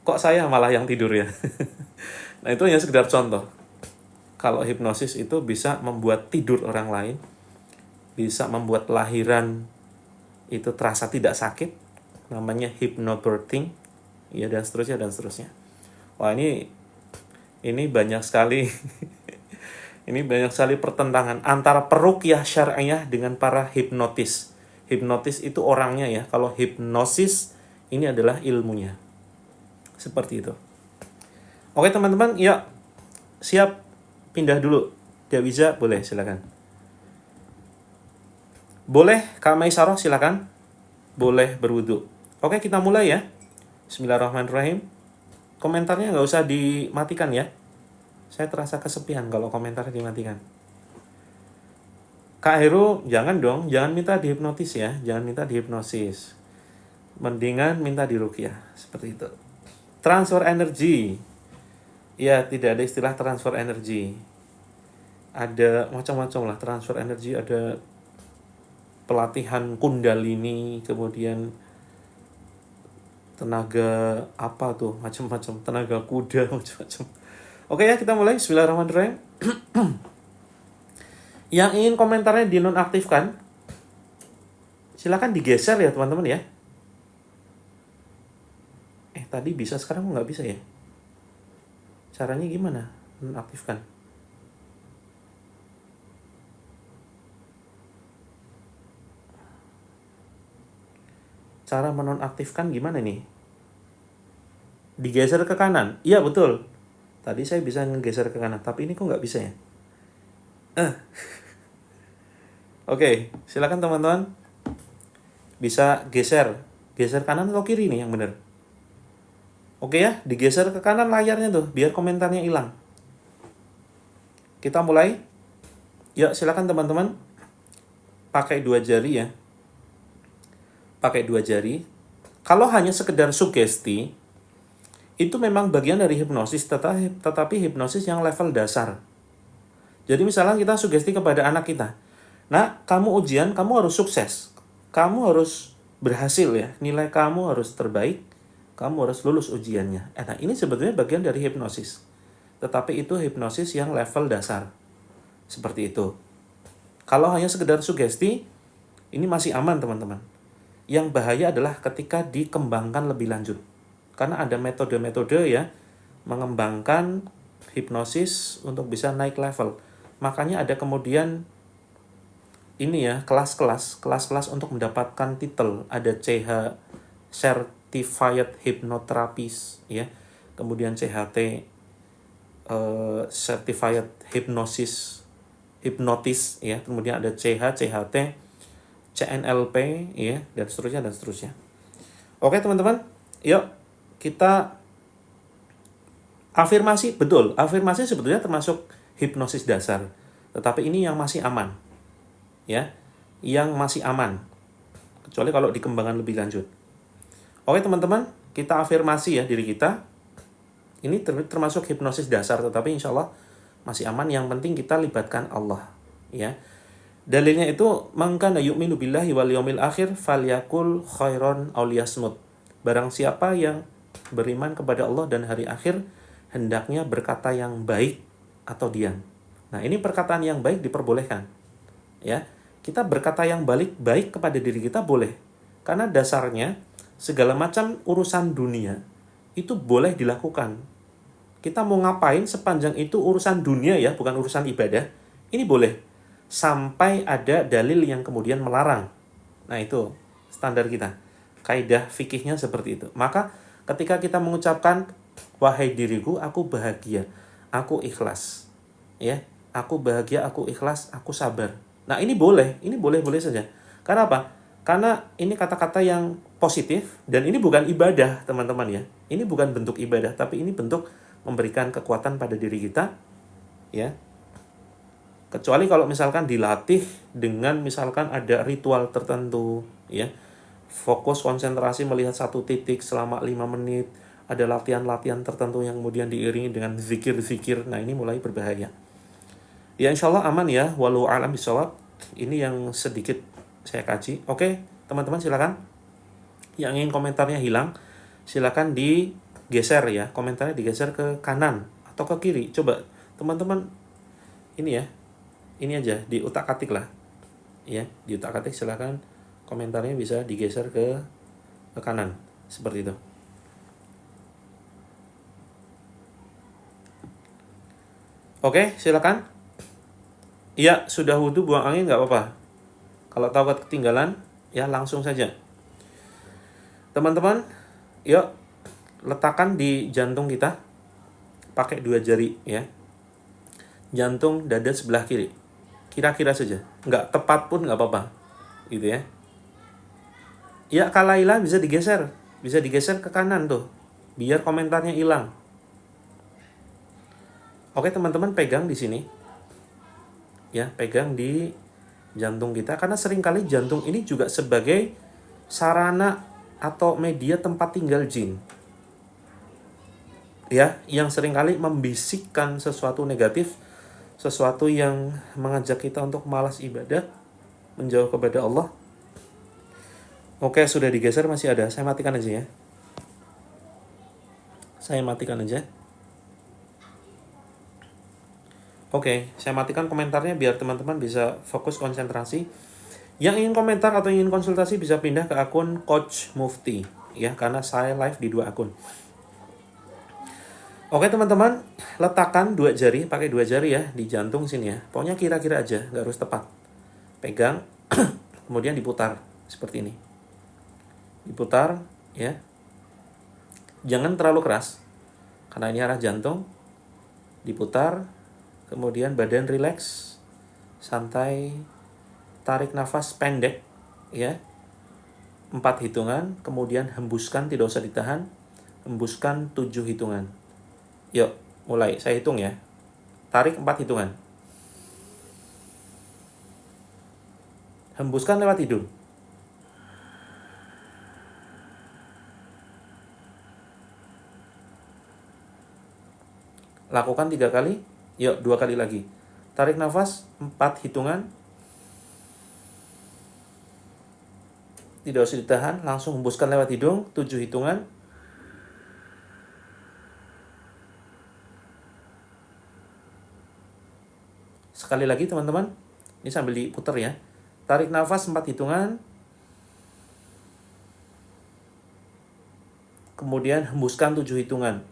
Kok saya malah yang tidur ya? Nah, itu hanya sekedar contoh. Kalau hipnosis itu bisa membuat tidur orang lain, bisa membuat lahiran itu terasa tidak sakit, namanya hypnobirthing, ya, dan seterusnya dan seterusnya. Wah, ini banyak sekali ini banyak sekali pertentangan antara peruqyah syar'iyah dengan para hipnotis. Hipnotis itu orangnya ya, kalau hipnosis ini adalah ilmunya. Seperti itu. Oke teman-teman, ya, siap pindah dulu. Dewiza boleh, silakan. Boleh, Kak Maisaroh silakan. Boleh berwudu. Oke, kita mulai ya. Bismillahirrahmanirrahim. Komentarnya nggak usah dimatikan ya. Saya terasa kesepian kalau komentarnya dimatikan. Kak Heru, jangan dong. Jangan minta dihipnotis ya. Jangan minta dihipnosis. Mendingan minta diruqyah. Seperti itu. Transfer energi. Ya, tidak ada istilah transfer energi. Ada macam-macam lah transfer energi. Ada pelatihan kundalini, kemudian tenaga apa tuh, macam-macam, tenaga kuda, macam-macam. Oke ya, kita mulai. Bismillahirrahmanirrahim. Yang ingin komentarnya dinonaktifkan, silakan digeser ya teman-teman ya. Tadi bisa, sekarang nggak bisa ya? Caranya gimana? Nonaktifkan. Cara menonaktifkan gimana nih? Digeser ke kanan. Iya betul. Tadi saya bisa ngegeser ke kanan, tapi ini kok nggak bisa ya? Oke, silakan teman-teman. Bisa geser. Geser kanan atau kiri nih yang benar? Oke ya, digeser ke kanan layarnya tuh, biar komentarnya hilang. Kita mulai. Ya, silakan teman-teman. Pakai 2 jari ya. Pakai 2 jari. Kalau hanya sekedar sugesti, itu memang bagian dari hipnosis, tetapi hipnosis yang level dasar. Jadi misalnya kita sugesti kepada anak kita. Nah, kamu ujian, kamu harus sukses. Kamu harus berhasil ya. Nilai kamu harus terbaik. Kamu harus lulus ujiannya. Nah, ini sebetulnya bagian dari hipnosis. Tetapi itu hipnosis yang level dasar. Seperti itu. Kalau hanya sekedar sugesti, ini masih aman teman-teman. Yang bahaya adalah ketika dikembangkan lebih lanjut. Karena ada metode-metode ya, mengembangkan hipnosis untuk bisa naik level. Makanya ada kemudian ini ya, kelas-kelas untuk mendapatkan titel. Ada CH, Certified Hypnotherapist ya, kemudian CHT, Certified Hypnosis ya, kemudian ada CH, CHT, CNLP ya, dan seterusnya. Oke teman-teman, yuk kita afirmasi. Betul, afirmasi sebetulnya termasuk hipnosis dasar, tetapi ini yang masih aman ya, yang masih aman, kecuali kalau dikembangkan lebih lanjut. Oke teman-teman, kita afirmasi ya diri kita. Ini termasuk hipnosis dasar, tetapi insya Allah masih aman. Yang penting kita libatkan Allah ya. Dalilnya itu, man kana yu'minu billahi wal yaumil akhir falyakul khairon aw liyasmut. Barang siapa yang beriman kepada Allah dan hari akhir, hendaknya berkata yang baik atau diam. Nah, ini perkataan yang baik diperbolehkan. Ya. Kita berkata yang baik kepada diri kita boleh. Karena dasarnya segala macam urusan dunia itu boleh dilakukan. Kita mau ngapain sepanjang itu urusan dunia ya, bukan urusan ibadah, ini boleh. Sampai ada dalil yang kemudian melarang. Nah itu, standar kita. Kaidah fikihnya seperti itu. Maka ketika kita mengucapkan wahai diriku, aku bahagia, aku ikhlas. Ya, aku bahagia, aku ikhlas, aku sabar. Nah, ini boleh saja. Karena apa? Karena ini kata-kata yang positif dan ini bukan ibadah, teman-teman ya. Ini bukan bentuk ibadah, tapi ini bentuk memberikan kekuatan pada diri kita, ya. Kecuali kalau misalkan dilatih dengan misalkan ada ritual tertentu, ya. Fokus konsentrasi melihat satu titik selama 5 menit, ada latihan-latihan tertentu yang kemudian diiringi dengan zikir-zikir. Nah, ini mulai berbahaya. Ya, insya Allah aman ya, walau alam bisawab. Ini yang sedikit saya kaji. Oke, teman-teman silakan. Yang ingin komentarnya hilang, silakan digeser ya. Komentarnya digeser ke kanan atau ke kiri. Coba teman-teman ini ya. Ini aja di utak-atik lah. Ya, di utak-atik silakan komentarnya bisa digeser ke kanan seperti itu. Oke, silakan. Iya, sudah wudhu buang angin nggak apa-apa. Kalau tahu ketinggalan, ya langsung saja. Teman-teman, yuk letakkan di jantung kita pakai 2 jari ya. Jantung dada sebelah kiri. Kira-kira saja. Nggak tepat pun nggak apa-apa. Gitu ya. Ya, kalailah bisa digeser. Bisa digeser ke kanan tuh. Biar komentarnya hilang. Oke, teman-teman pegang di sini. Ya, pegang di jantung kita karena seringkali jantung ini juga sebagai sarana atau media tempat tinggal jin. Ya, yang seringkali membisikkan sesuatu negatif, sesuatu yang mengajak kita untuk malas ibadah, menjauh kepada Allah. Oke, sudah digeser masih ada. Saya matikan aja ya. Saya matikan aja. Oke, saya matikan komentarnya biar teman-teman bisa fokus konsentrasi. Yang ingin komentar atau ingin konsultasi bisa pindah ke akun Coach Mufti ya, karena saya live di 2 akun. Oke teman-teman, letakkan 2 jari, pakai 2 jari ya di jantung sini ya. Pokoknya kira-kira aja, nggak harus tepat. Pegang, kemudian diputar seperti ini. Diputar ya. Jangan terlalu keras, karena ini arah jantung. Diputar, kemudian badan rileks, santai, tarik nafas pendek ya. 4 hitungan, kemudian hembuskan, tidak usah ditahan. Hembuskan 7 hitungan. Yuk, mulai. Saya hitung ya. Tarik 4 hitungan. Hembuskan lewat hidung. Lakukan 3 kali. Yuk, 2 kali lagi. Tarik nafas 4 hitungan. Tidak usah ditahan, langsung hembuskan lewat hidung 7 hitungan. Sekali lagi teman-teman. Ini sambil diputar ya. Tarik nafas 4 hitungan. Kemudian hembuskan 7 hitungan.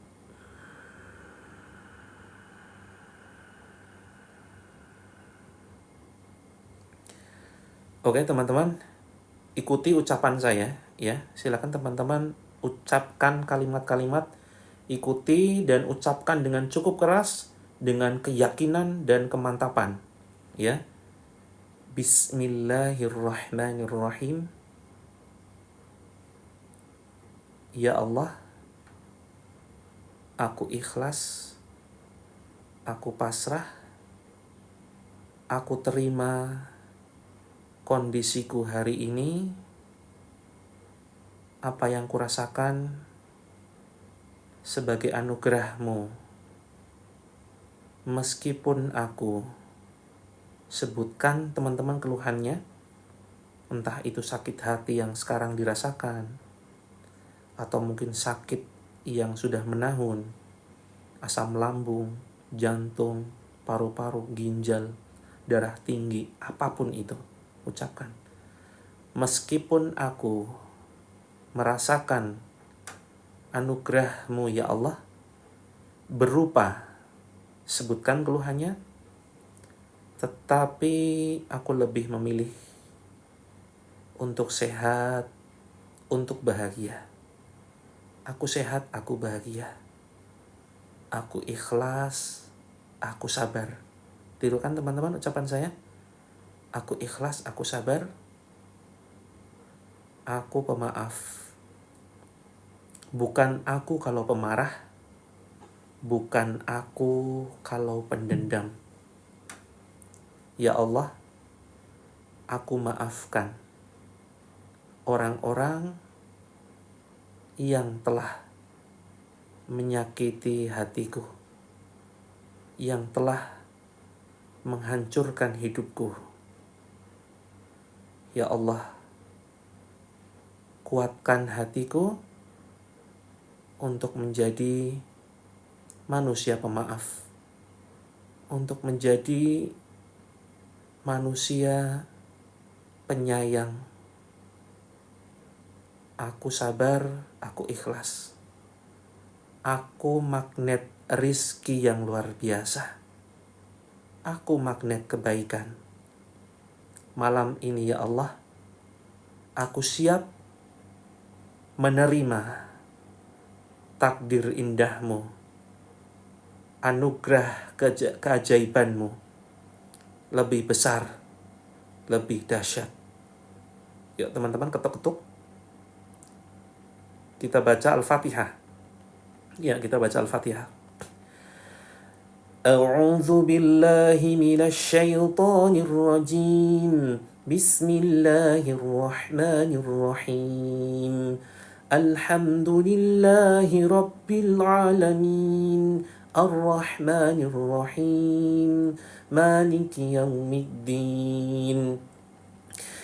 Oke teman-teman, ikuti ucapan saya ya. Silakan teman-teman ucapkan kalimat-kalimat, ikuti dan ucapkan dengan cukup keras, dengan keyakinan dan kemantapan ya. Bismillahirrahmanirrahim. Ya Allah, aku ikhlas, aku pasrah, aku terima kondisiku hari ini, apa yang kurasakan sebagai anugerah-Mu. Meskipun aku sebutkan teman-teman keluhannya, entah itu sakit hati yang sekarang dirasakan, atau mungkin sakit yang sudah menahun, asam lambung, jantung, paru-paru, ginjal, darah tinggi, apapun itu. Ucapkan, meskipun aku merasakan anugerah-Mu ya Allah, berupa, sebutkan keluhannya, tetapi aku lebih memilih untuk sehat, untuk bahagia. Aku sehat, aku bahagia. Aku ikhlas, aku sabar. Tirukan teman-teman ucapan saya. Aku ikhlas, aku sabar. Aku pemaaf. Bukan aku kalau pemarah. Bukan aku kalau pendendam. Ya Allah, aku maafkan orang-orang yang telah menyakiti hatiku, yang telah menghancurkan hidupku. Ya Allah, kuatkan hatiku untuk menjadi manusia pemaaf, untuk menjadi manusia penyayang. Aku sabar, aku ikhlas. Aku magnet rizki yang luar biasa. Aku magnet kebaikan. Malam ini ya Allah, aku siap menerima takdir indahmu, anugerah keajaibanmu, lebih besar, lebih dahsyat. Yuk teman-teman, ketuk-ketuk. Kita baca Al-Fatihah. Ya, kita baca Al-Fatihah. A'udzu billahi minasy syaithanir rajim. Bismillahirrahmanirrahim. Alhamdulillahi rabbil alamin. Ar-Rahmanir Rahim. Maliki yaumiddin.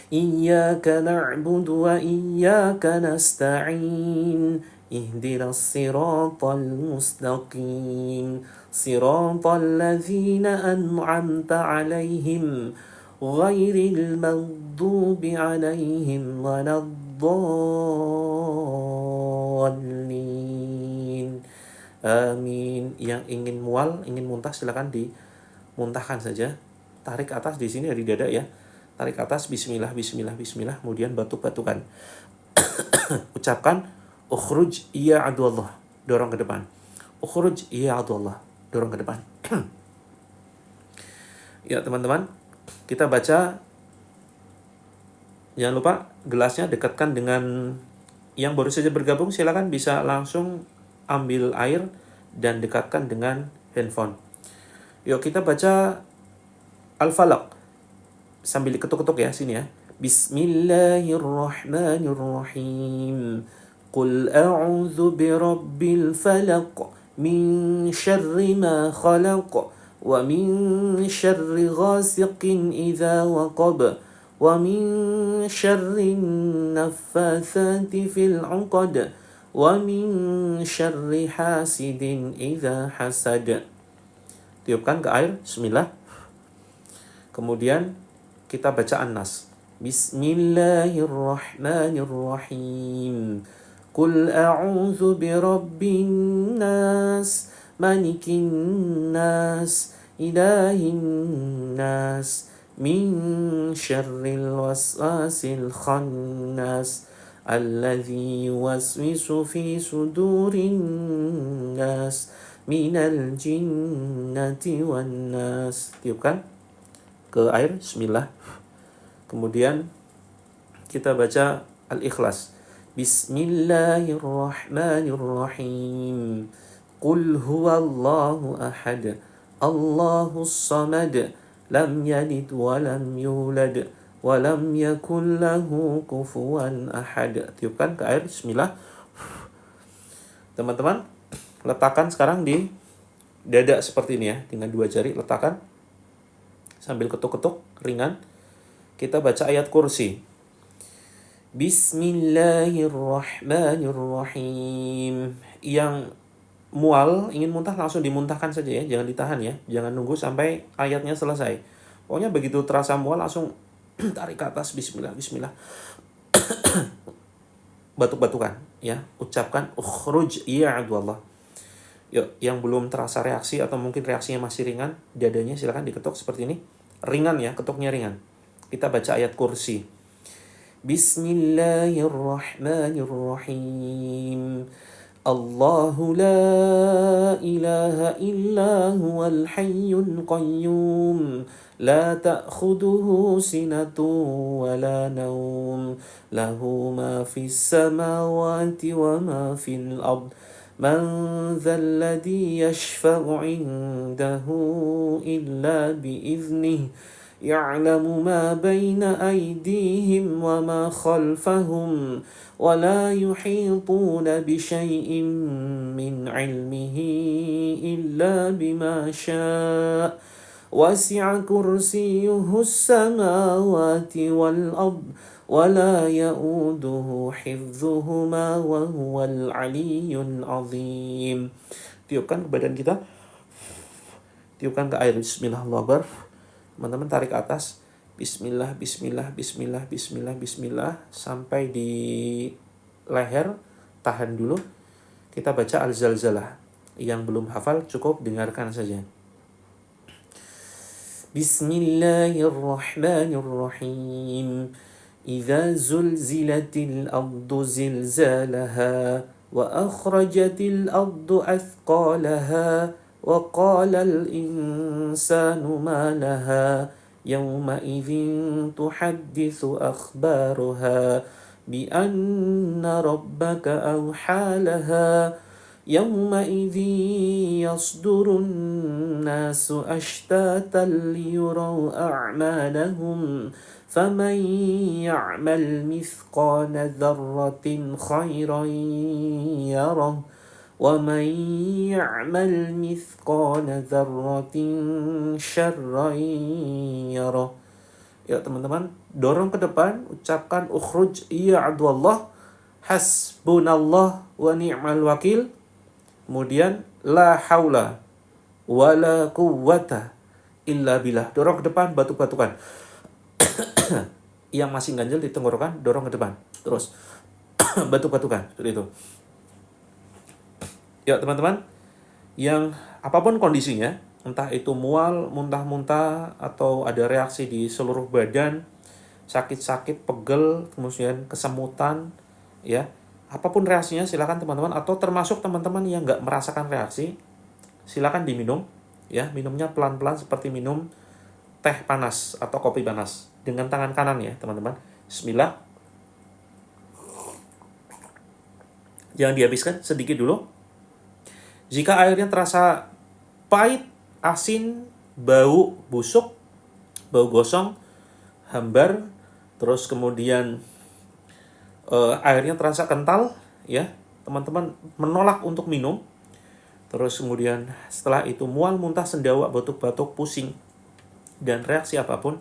Iyyaka na'budu wa iyyaka nasta'in. Ihdinas siratal mustaqim. Siratal ladzina an'amta 'alaihim ghairil maghdubi 'alaihim waladdallin. Amin. Yang ingin mual, ingin muntah, silakan dimuntahkan saja. Tarik atas di sini dari dada ya. Tarik atas, bismillah, bismillah, bismillah. Kemudian batuk-batukan. Ucapkan, ukhruj ya adullah. Dorong ke depan. Ukhruj ya adullah. Dorong ke depan. Ya teman-teman, kita baca. Jangan lupa gelasnya dekatkan dengan yang baru saja bergabung. Silakan bisa langsung ambil air dan dekatkan dengan handphone. Yuk kita baca Al-Falaq. Sambil diketuk-ketuk ya, sini ya. Bismillahirrahmanirrahim. Qul a'udzu birabbil falaq min syarri ma khalaq wa min syarri ghasiqin idza waqab wa min syarri naffatsati fil 'uqad wa min syarri hasidin idza hasad. Tiupkan ke air, bismillah. Kemudian kita baca An-Nas. Bismillahirrahmanirrahim. Qul a'udzu birabbin nas, malikin nas, ilahin nas, min syarril waswasil khannas, alladzi yuwaswisu fi sudurin nas, minal jinnati wan nas. Tiupkan ke air, bismillah. Kemudian kita baca Al-Ikhlas. Bismillahirrahmanirrahim. Qul huwallahu ahad. Allahus samad. Lam yalid wa lam yulad wa lam yakul lahu kufuwan ahad. Tiupkan ke air, bismillah. Teman-teman, letakkan sekarang di dada seperti ini ya, dengan dua jari letakkan. Sambil ketuk-ketuk ringan, kita baca ayat kursi. Bismillahirrahmanirrahim. Yang mual, ingin muntah langsung dimuntahkan saja ya, jangan ditahan ya. Jangan nunggu sampai ayatnya selesai. Pokoknya begitu terasa mual langsung tarik ke atas, bismillah, bismillah. Batuk-batukan ya, ucapkan ukhruj ya adullah. Yuk, yang belum terasa reaksi atau mungkin reaksinya masih ringan, dadanya silakan diketuk seperti ini. Ringan ya, ketuknya ringan. Kita baca ayat kursi. Bismillahirrahmanirrahim. Allahu la ilaha illa huwal hayyul qayyum. La ta'khuduhu sinatun wa la nawm. Lahu ma fis samawati wa ma fil ard. Man dhal ladzi yashfa'u 'indahu illa bi'iznihi. يعلم ما بين أيديهم وما خلفهم ولا يحيطون بشيء من علمه إلا بما شاء وسع كرسيه السماوات والأرض ولا يؤوده حفظهما وهو العلي العظيم. Tiupkan ke badan kita, tiupkan ke air. Bismillah, Allahu Akbar. Teman-teman tarik ke atas. Bismillah, bismillah, bismillah, bismillah, bismillah. Sampai di leher. Tahan dulu. Kita baca Al-Zalzalah. Yang belum hafal cukup dengarkan saja. Bismillahirrahmanirrahim. Idza zulzilatil ardu zilzalaha wa akhrajatil ardu athqalaha وقال الإنسان ما لها يومئذ تحدث أخبارها بأن ربك أوحى لها يومئذ يصدر الناس أشتاتا ليروا أعمالهم فمن يعمل مثقال ذرة خيرا يره وَمَنْ يَعْمَلْ مِثْقَالَ ذَرَّةٍ شَرًّا يَرَهُ. Ya teman-teman, dorong ke depan, ucapkan ukhruj ya adwallah, hasbunallah wa ni'mal wakil. Kemudian la haula wala quwwata illa billah. Dorong ke depan, batuk-batukan. Yang masih ganjel di tenggorokan, dorong ke depan. Terus batuk-batukan, seperti itu. Ya teman-teman, yang apapun kondisinya, entah itu mual, muntah-muntah, atau ada reaksi di seluruh badan, sakit-sakit, pegel, kemudian kesemutan, ya, apapun reaksinya silakan teman-teman, atau termasuk teman-teman yang nggak merasakan reaksi, silakan diminum, ya, minumnya pelan-pelan seperti minum teh panas atau kopi panas dengan tangan kanan ya teman-teman. Bismillah. Jangan dihabiskan, sedikit dulu. Jika airnya terasa pahit, asin, bau busuk, bau gosong, hambar, terus kemudian airnya terasa kental, ya teman-teman menolak untuk minum. Terus kemudian setelah itu mual, muntah, sendawa, batuk-batuk, pusing, dan reaksi apapun,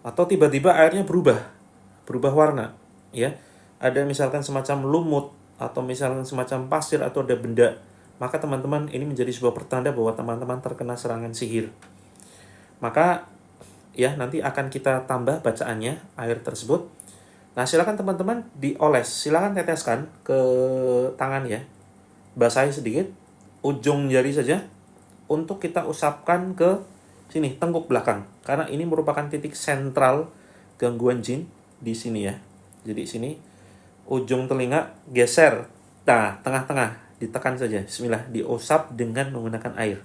atau tiba-tiba airnya berubah warna, ya ada misalkan semacam lumut atau misalkan semacam pasir atau ada benda, maka teman-teman ini menjadi sebuah pertanda bahwa teman-teman terkena serangan sihir. Maka ya nanti akan kita tambah bacaannya air tersebut. Nah silakan teman-teman dioles, silakan teteskan ke tangan ya, basahi sedikit ujung jari saja untuk kita usapkan ke sini tengkuk belakang, karena ini merupakan titik sentral gangguan jin di sini ya. Jadi sini ujung telinga geser, nah tengah-tengah ditekan saja. Bismillah, diusap dengan menggunakan air.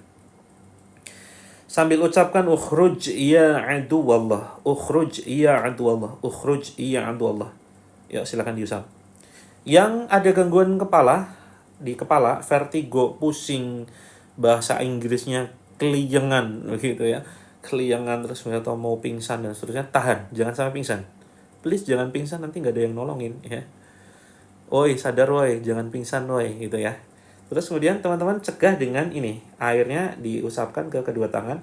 Sambil ucapkan ukhruj ya aduwallah, ukhruj ya aduwallah, ukhruj ya aduwallah. Ya, silakan diusap. Yang ada gangguan kepala, di kepala, vertigo, pusing, bahasa Inggrisnya keliengan begitu ya. Keliengan terus atau mau pingsan dan seterusnya, tahan, jangan sampai pingsan. Please jangan pingsan, nanti nggak ada yang nolongin ya. Oi, sadar woi, jangan pingsan woi, gitu ya. Terus kemudian teman-teman cegah dengan ini, airnya diusapkan ke kedua tangan,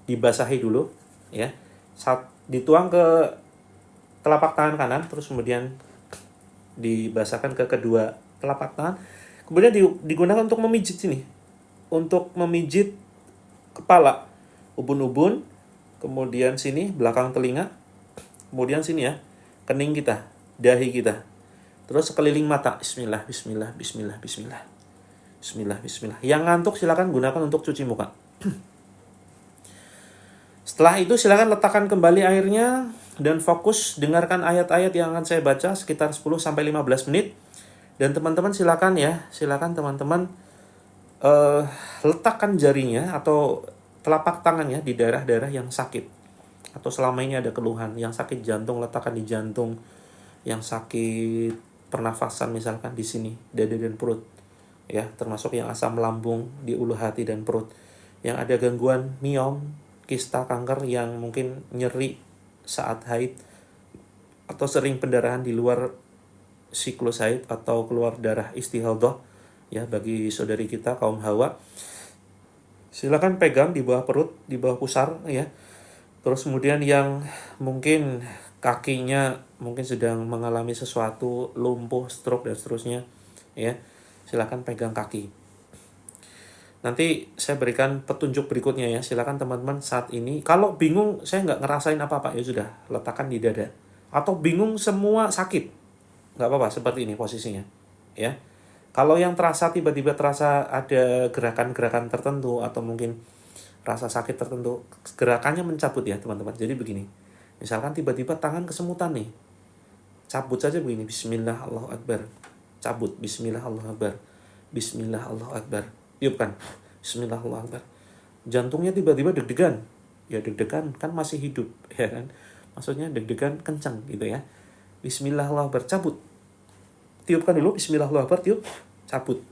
dibasahi dulu, ya. Dituang ke telapak tangan kanan, terus kemudian dibasahkan ke kedua telapak tangan. Kemudian digunakan untuk memijit sini, untuk memijit kepala, ubun-ubun, kemudian sini belakang telinga, kemudian sini ya, kening kita, dahi kita. Terus sekeliling mata. Bismillah, bismillah, bismillah, bismillah. Bismillah, bismillah. Yang ngantuk silakan gunakan untuk cuci muka. Setelah itu silakan letakkan kembali airnya, dan fokus dengarkan ayat-ayat yang akan saya baca sekitar 10-15 menit. Dan teman-teman silakan teman-teman letakkan jarinya atau telapak tangannya di daerah-daerah yang sakit atau selama ini ada keluhan. Yang sakit jantung letakkan di jantung, yang sakit pernafasan misalkan di sini, dada dan perut. Ya, termasuk yang asam lambung di ulu hati dan perut. Yang ada gangguan miom, kista, kanker yang mungkin nyeri saat haid atau sering pendarahan di luar siklus haid atau keluar darah istihadhah ya bagi saudari kita kaum Hawa. Silakan pegang di bawah perut, di bawah pusar ya. Terus kemudian yang mungkin kakinya mungkin sedang mengalami sesuatu, lumpuh, stroke dan seterusnya ya. Silakan pegang kaki. Nanti saya berikan petunjuk berikutnya ya. Silakan teman-teman saat ini. Kalau bingung, saya nggak ngerasain apa-apa, ya sudah, letakkan di dada. Atau bingung semua sakit, nggak apa-apa, seperti ini posisinya. Ya. Kalau yang tiba-tiba terasa ada gerakan-gerakan tertentu atau mungkin rasa sakit tertentu, gerakannya mencabut ya teman-teman. Jadi begini, misalkan tiba-tiba tangan kesemutan nih, cabut saja begini, Bismillah Allahu Akbar, cabut, Bismillah Allahu Akbar, Bismillah Allahu Akbar, tiupkan, Bismillah Allahu Akbar. Jantungnya tiba-tiba deg-degan, ya deg-degan kan masih hidup, ya kan, maksudnya deg-degan kencang gitu ya. Bismillah Allahu Akbar, cabut, tiupkan dulu, Bismillah Allahu Akbar, tiup, cabut,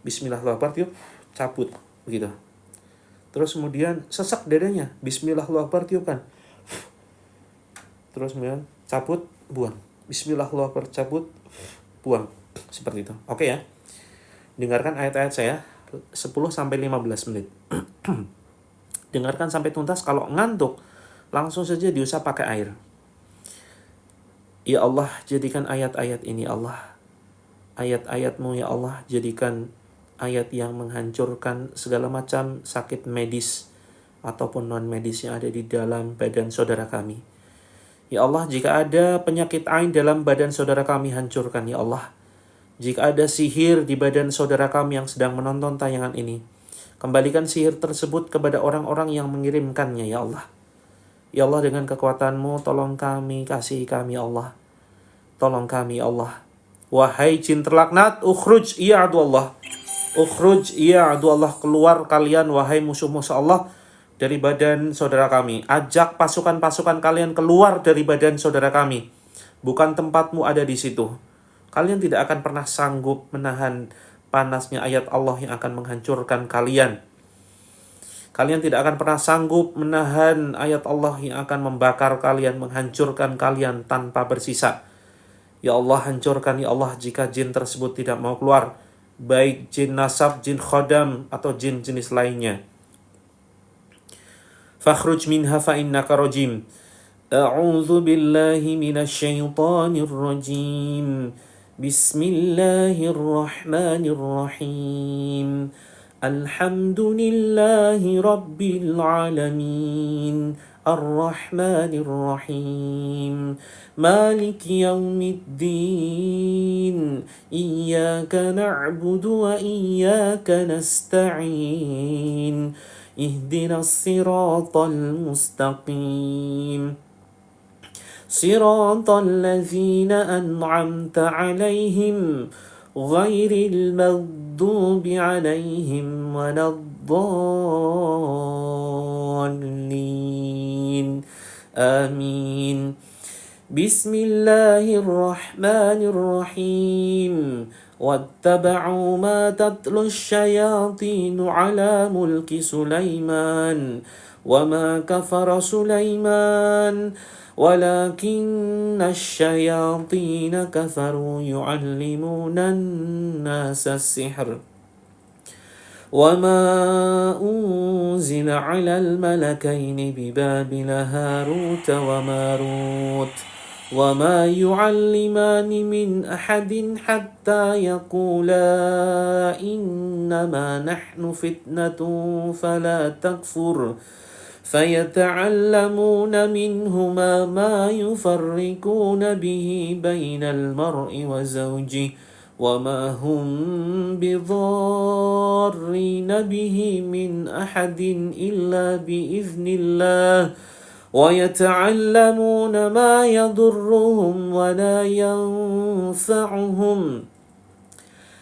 Bismillah Allahu Akbar, tiup, cabut, begitu. Terus kemudian sesak dadanya, Bismillah Allahu Akbar, tiupkan, terus kemudian cabut, buang, Bismillah Allahu Akbar, cabut, buang, seperti itu. Oke ya. Dengarkan ayat-ayat saya 10-15 menit. Dengarkan sampai tuntas. Kalau ngantuk, langsung saja diusap pakai air. Ya Allah, jadikan ayat-ayat ini Allah, ayat-ayat-Mu ya Allah, jadikan ayat yang menghancurkan segala macam sakit medis ataupun non-medis yang ada di dalam badan saudara kami. Ya Allah, jika ada penyakit ain dalam badan saudara kami, hancurkan ya Allah. Jika ada sihir di badan saudara kami yang sedang menonton tayangan ini, kembalikan sihir tersebut kepada orang-orang yang mengirimkannya ya Allah. Ya Allah, dengan kekuatan-Mu, tolong kami, kasihi kami ya Allah. Tolong kami ya Allah. Wahai jin terlaknat, ukhruj iya adu Allah. Ukhruj iya adu Allah, keluar kalian wahai musuh-musuh Allah dari badan saudara kami. Ajak pasukan-pasukan kalian keluar dari badan saudara kami. Bukan tempatmu ada di situ. Kalian tidak akan pernah sanggup menahan panasnya ayat Allah yang akan menghancurkan kalian. Kalian tidak akan pernah sanggup menahan ayat Allah yang akan membakar kalian, menghancurkan kalian tanpa bersisa. Ya Allah, hancurkan ya Allah jika jin tersebut tidak mau keluar. Baik jin nasab, jin khodam, atau jin jenis lainnya. Fakhruj minha fa innaka rajim. A'udzu billahi minasyaitonir rajim. Bismillahirrahmanirrahim. Alhamdulillahi rabbil alamin. Ar-Rahmanir-Rahim. Maliki yaumiddin. Iyyaka na'budu wa iyyaka nasta'in. Ihdinas siratal mustaqim. صراط الذين أنعمت عليهم غير المغضوب عليهم ولا الضالين آمين بسم الله الرحمن الرحيم واتبعوا ما تتلو الشياطين على ملك سليمان وما كفر سليمان ولكن الشياطين كفروا يعلمون الناس السحر وما أنزل على الملكين ببابل هاروت وماروت وما يعلمان من أحد حتى يقولا إنما نحن فتنة فلا تكفر فيتعلمون منهما ما يفرقون به بين المرء وزوجه وما هم بضارين به من أحد إلا بإذن الله ويتعلمون ما يضرهم ولا ينفعهم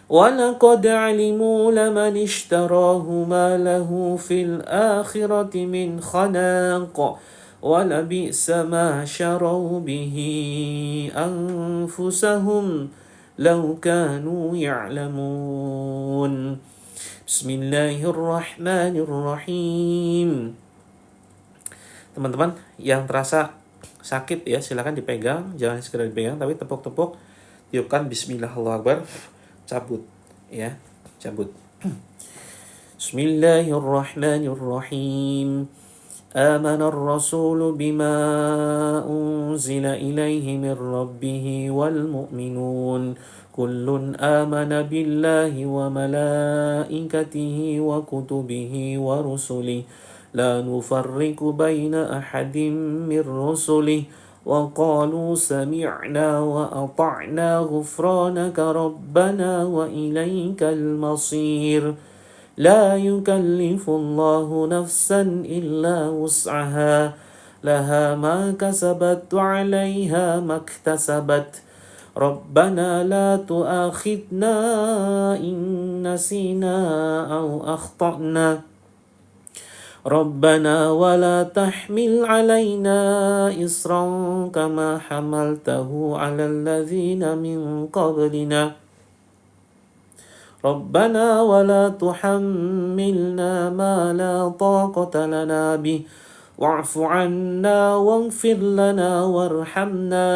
ولقد علموا لمن اشتراه ما له في الآخرة من خلاق ولبئس ما شروا به أنفسهم لو كانوا يعلمون بسم الله الرحمن الرحيم. Teman-teman yang terasa sakit ya silakan dipegang, jangan segera dipegang tapi tepuk-tepuk, tiupkan bismillah, Allahu Akbar, cabut ya, cabut. Bismillahirrahmanirrahim. آمن الرسول بما أنزل إليه من ربه والمؤمنون كل آمن بالله وملائكته وكتبه ورسله لا نفرق بين أحد من رسله وقالوا سمعنا وأطعنا غفرانك ربنا وإليك المصير لا يكلف الله نفسا إلا وسعها لها ما كسبت وعليها ما اكتسبت ربنا لا تؤاخذنا إن نسينا أو أخطأنا ربنا ولا تحمل علينا إصرا كما حملته على الذين من قبلنا ربنا ولا تحملنا ما لا طاقة لنا به واعف عنا واغفر لنا وارحمنا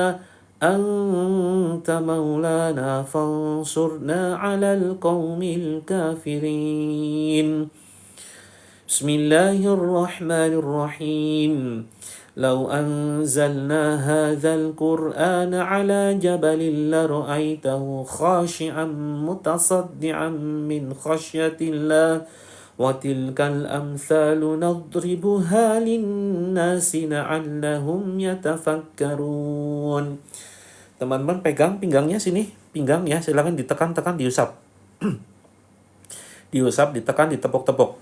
أنت مولانا فانصرنا على القوم الكافرين بسم الله الرحمن الرحيم لو أنزلنا هذا القرآن على جبل لرأيته خاشعا متصدعا من خشية الله وتلك الأمثال نضربها للناس لعلهم يتفكرون. Teman-teman pegang pinggangnya sini, pinggang ya, silakan ditekan-tekan, diusap. Diusap, ditekan, ditepuk-tepuk.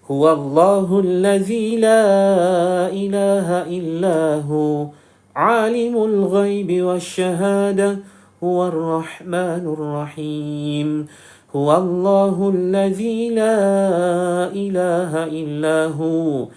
Huwallahu alladzi la ilaha illahu alimul ghaibi wasyahada huwar rahmanur rahim. Huwallahu alladzi la ilaha illahu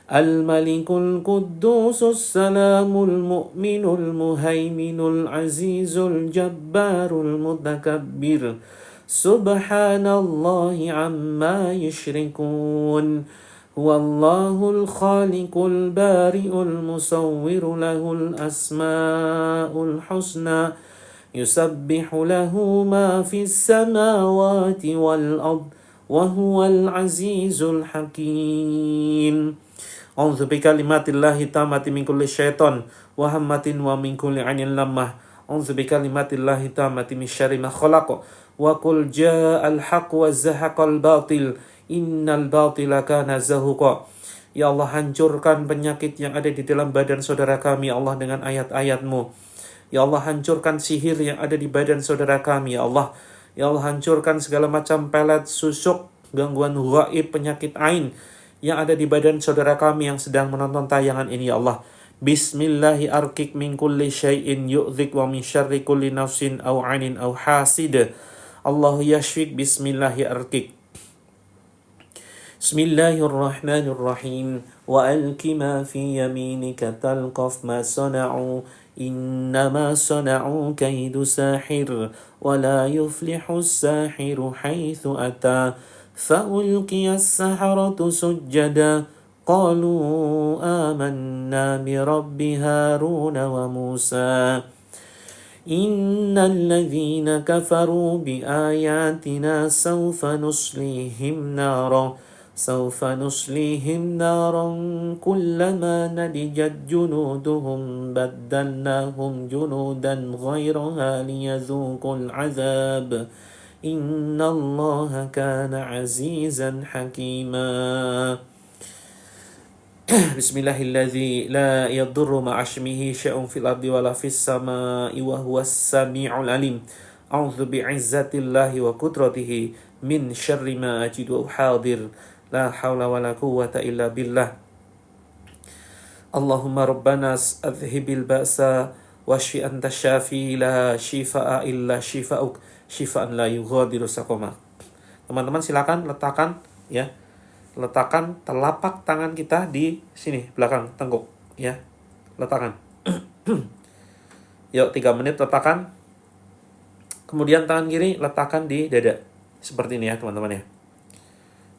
al-malikul quddusus salamul mu'minul muhaiminul azizul jabbarul mutakabbir Subhanallahi amma yushrikun. Huwallahul khaliqul bari'ul musawwiru lahul asma'ul husna. Yusabbihu lahu ma fis samawati wal ard. Wa huwal azizul hakim. A'udzu bikalimatillahi tammati min kulli syaitan wa hammatin wa min kulli 'ainin lammah. A'udzu bikalimatillahi tammati min syarri ma khalaq. Wa qul ja'al haqq wa zahaqal batil innal batila kana zahuqa. Ya Allah, hancurkan penyakit yang ada di dalam badan saudara kami ya Allah dengan ayat-ayat-Mu. Ya Allah, hancurkan sihir yang ada di badan saudara kami ya Allah. Ya Allah, hancurkan segala macam pelet, susuk, gangguan ghaib, penyakit ain yang ada di badan saudara kami yang sedang menonton tayangan ini ya Allah. Bismillahi arkik min kulli syai'in yu'dhik wa min syarri kulli nafsin aw 'ainin aw hasid. Allahu yashfik bismillahi arkik. Bismillahirrahmanirrahim. Wa alki ma fi yaminika talqaf ma sana'u innama sana'u kaidu sahir wa la yuflihu sahiru haythu ata. Fa'ulqiya as-saharatu sujjada qalu amanna bi rabbi Haruna wa Musa. Innal ladzina kafaru bi ayatina sawfa nuslihim naran kullama nadijat junuduhum baddalnahum junudan ghairaha liyadhuqul azab innallaha kana azizan hakima. Bismillahilladzi la yadurru ma'asmihi syai'un fil ardi wala fis sama'i wa huwas sami'ul alim. A'udzu bi'izzatillahi wa qudratihi min syarri ma ajidu hadir. La haula wala quwwata illa billah. Allahumma rabbana adhibil ba'sa washfi anta syafi la shifaa illa shifauk shifaan la yughadiru saqama. Teman-teman silakan letakkan telapak tangan kita di sini belakang tengkuk ya. Letakkan. Yuk 3 menit letakkan. Kemudian tangan kiri letakkan di dada. Seperti ini ya teman-teman ya.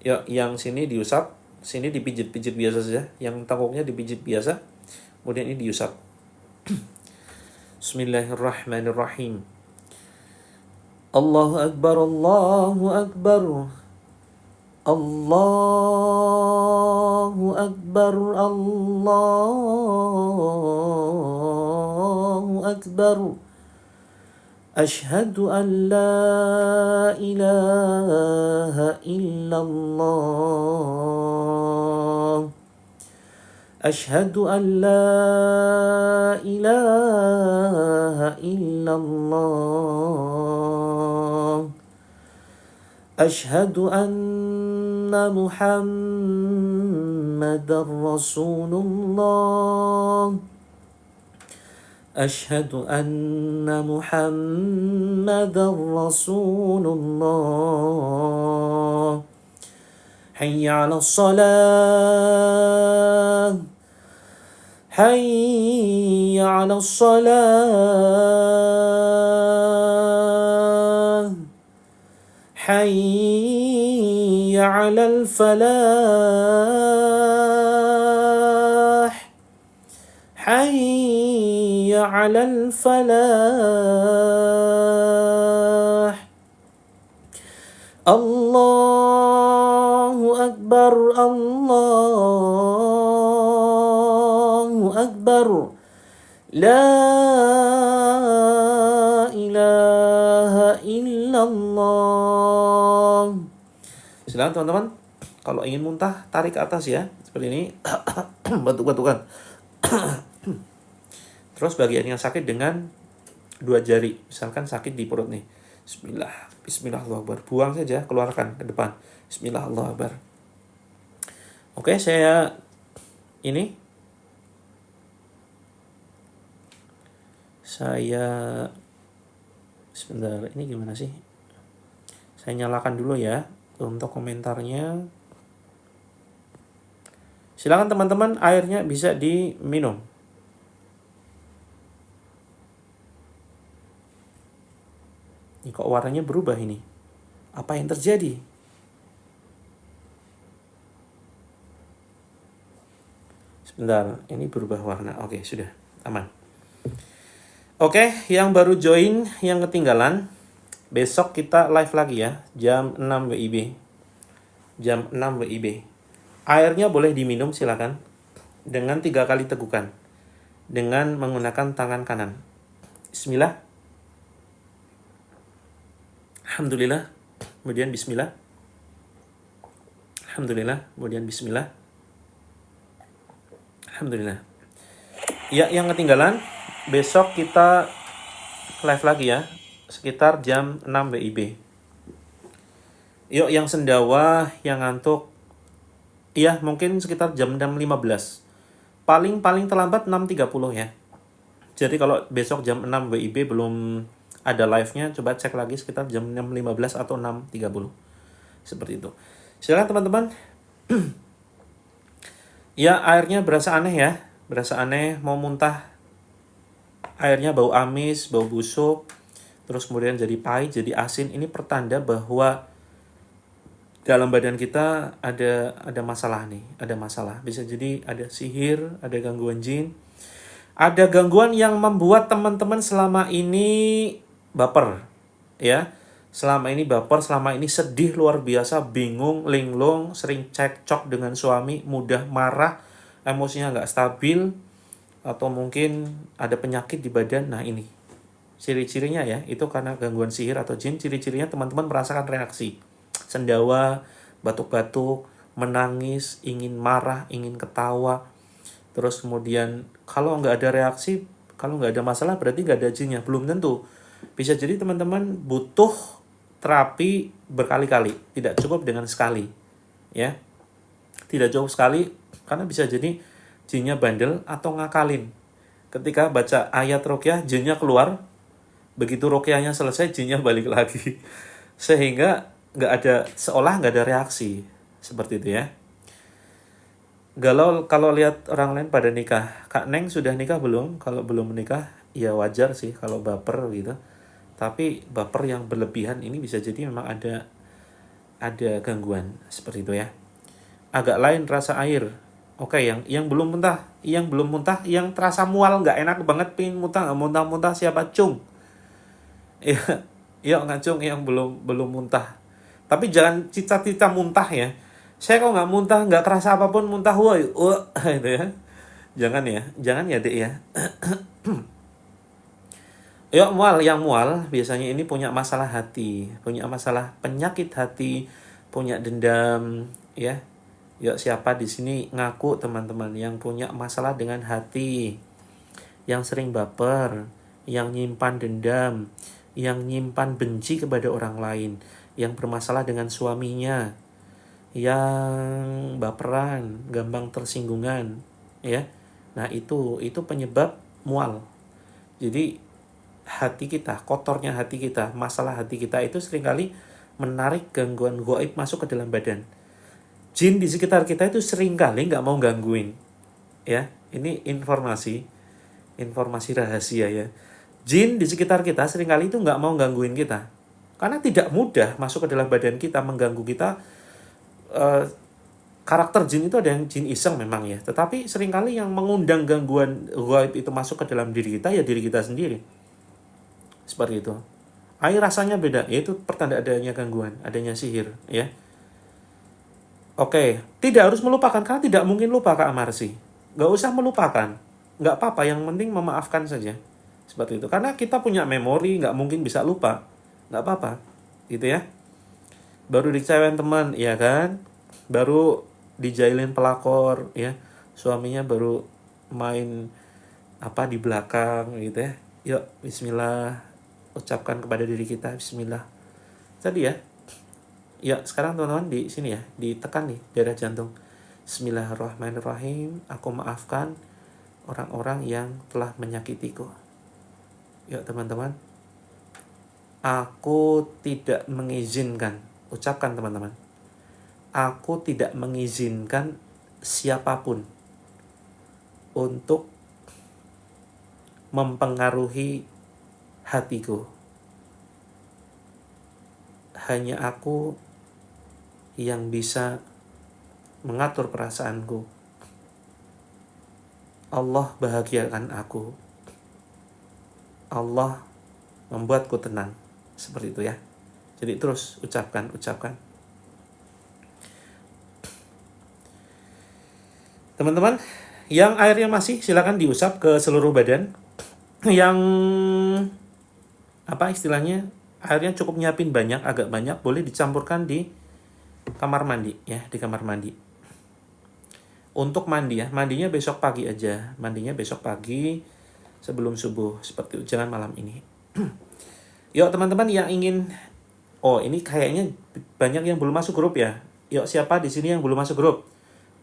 Yuk yang sini diusap, sini dipijit-pijit biasa saja, yang tengkuknya dipijit biasa. Kemudian ini diusap. Bismillahirrahmanirrahim. Allahu akbar, Allahu akbar. Allahu akbar, Allahu akbar. Asyhadu an la ilaha illallah. Asyhadu an la ilaha illallah. Asyhadu anna Muhammadar Rasulullah. Asyhadu anna Muhammadar Rasulullah. Hayya 'alas shalah. Hayya 'alas shalah. Hayya 'alal falah. Hayya 'alal falah. Allahu akbar, Allahu akbar. La ilaha illallah. Silakan teman-teman, kalau ingin muntah tarik ke atas ya, seperti ini. Batuk-batukan. Terus bagian yang sakit dengan 2 jari, misalkan sakit di perut nih. Bismillah, Allahu akbar. Buang saja, keluarkan ke depan. Bismillah, Allahu akbar. Oke, saya sebentar, ini gimana sih? Saya nyalakan dulu ya untuk komentarnya. Silakan teman-teman, airnya bisa diminum. Ini kok warnanya berubah ini? Apa yang terjadi? Sebentar, ini berubah warna. Oke, sudah aman. Oke, yang baru join, yang ketinggalan, besok kita live lagi ya, jam 6 WIB. Jam 6 WIB. Airnya boleh diminum silakan dengan 3 kali tegukan dengan menggunakan tangan kanan. Bismillah. Alhamdulillah. Kemudian bismillah. Alhamdulillah. Kemudian bismillah. Alhamdulillah. Ya, yang ketinggalan, besok kita live lagi ya, sekitar jam 6 WIB. Yuk yang sendawa, yang ngantuk, iya mungkin sekitar jam 6.15. Paling terlambat 6.30 ya. Jadi kalau besok jam 6 WIB belum ada live-nya, coba cek lagi sekitar jam 6.15 atau 6.30. Seperti itu. Silakan teman-teman. Ya, airnya berasa aneh ya. Berasa aneh, mau muntah. Airnya bau amis, bau busuk. Terus kemudian jadi pahit, jadi asin. Ini pertanda bahwa dalam badan kita ada masalah nih. Ada masalah. Bisa jadi ada sihir, ada gangguan jin. Ada gangguan yang membuat teman-teman selama ini baper, ya. Selama ini baper, selama ini sedih luar biasa, bingung, linglung, sering cekcok dengan suami, mudah marah, emosinya nggak stabil, atau mungkin ada penyakit di badan. Nah ini ciri-cirinya ya, itu karena gangguan sihir atau jin. Ciri-cirinya teman-teman merasakan reaksi, sendawa, batuk-batuk, menangis, ingin marah, ingin ketawa. Terus kemudian kalau nggak ada reaksi, kalau nggak ada masalah berarti nggak ada jinnya. Belum tentu. Bisa jadi teman-teman butuh terapi berkali-kali, tidak cukup dengan sekali, ya. Tidak cukup sekali, karena bisa jadi jinnya bandel atau ngakalin. Ketika baca ayat ruqyah, jinnya keluar, begitu ruqyahnya selesai, jinnya balik lagi. Sehingga seolah nggak ada reaksi. Seperti itu ya. Kalau lihat orang lain pada nikah, Kak Neng sudah nikah belum? Kalau belum menikah, ya wajar sih kalau baper gitu. Tapi baper yang berlebihan ini bisa jadi memang ada gangguan seperti itu ya. Agak lain rasa air. Oke, yang belum muntah, yang terasa mual nggak enak banget, pingin muntah nggak muntah-muntah, siapa Cung? Ya, ya nggak Cung yang belum muntah. Tapi jangan cita-cita muntah ya. Saya kok nggak muntah, nggak kerasa apapun muntah, woi, itu ya. Jangan ya dek ya. Yuk yang mual biasanya ini punya masalah hati, punya masalah penyakit hati, punya dendam, ya. Yuk siapa di sini ngaku teman-teman yang punya masalah dengan hati, yang sering baper, yang nyimpan dendam, yang nyimpan benci kepada orang lain, yang bermasalah dengan suaminya, yang baperan, gampang tersinggungan, ya. Nah, itu penyebab mual. Jadi hati kita, kotornya hati kita, masalah hati kita itu seringkali menarik gangguan gaib masuk ke dalam badan. Jin di sekitar kita itu seringkali nggak mau gangguin. Ya, ini informasi rahasia ya. Jin di sekitar kita seringkali itu nggak mau gangguin kita. Karena tidak mudah masuk ke dalam badan kita, mengganggu kita. Karakter jin itu ada yang jin iseng memang ya. Tetapi seringkali yang mengundang gangguan gaib itu masuk ke dalam diri kita, ya diri kita sendiri. Seperti itu. Air rasanya beda, yaitu pertanda adanya gangguan, adanya sihir ya. Oke, tidak harus melupakan, karena tidak mungkin lupa Kak Amarsi. Gak usah melupakan, gak apa-apa, yang penting memaafkan saja. Seperti itu, karena kita punya memori, gak mungkin bisa lupa. Gak apa-apa, gitu ya. Baru dikecewain teman, ya kan. Baru dijailin pelakor, ya. Suaminya baru main di belakang, gitu ya. Yuk, bismillah, ucapkan kepada diri kita, bismillah. Tadi ya. Ya, sekarang teman-teman di sini ya, ditekan nih daerah jantung. Bismillahirrahmanirrahim. Aku maafkan orang-orang yang telah menyakitiku. Ya, teman-teman. Aku tidak mengizinkan. Ucapkan teman-teman. Aku tidak mengizinkan siapapun untuk mempengaruhi hatiku. Hanya aku yang bisa mengatur perasaanku. Allah bahagiakan aku. Allah membuatku tenang. Seperti itu ya. Jadi terus ucapkan. Teman-teman, yang airnya masih silakan diusap ke seluruh badan. Yang istilahnya airnya cukup nyiapin agak banyak, boleh dicampurkan di kamar mandi ya, di kamar mandi. Untuk mandi ya, mandinya besok pagi aja. Mandinya besok pagi sebelum subuh, seperti itu, jangan malam ini. Yuk teman-teman yang ingin, ini kayaknya banyak yang belum masuk grup ya. Yuk siapa di sini yang belum masuk grup?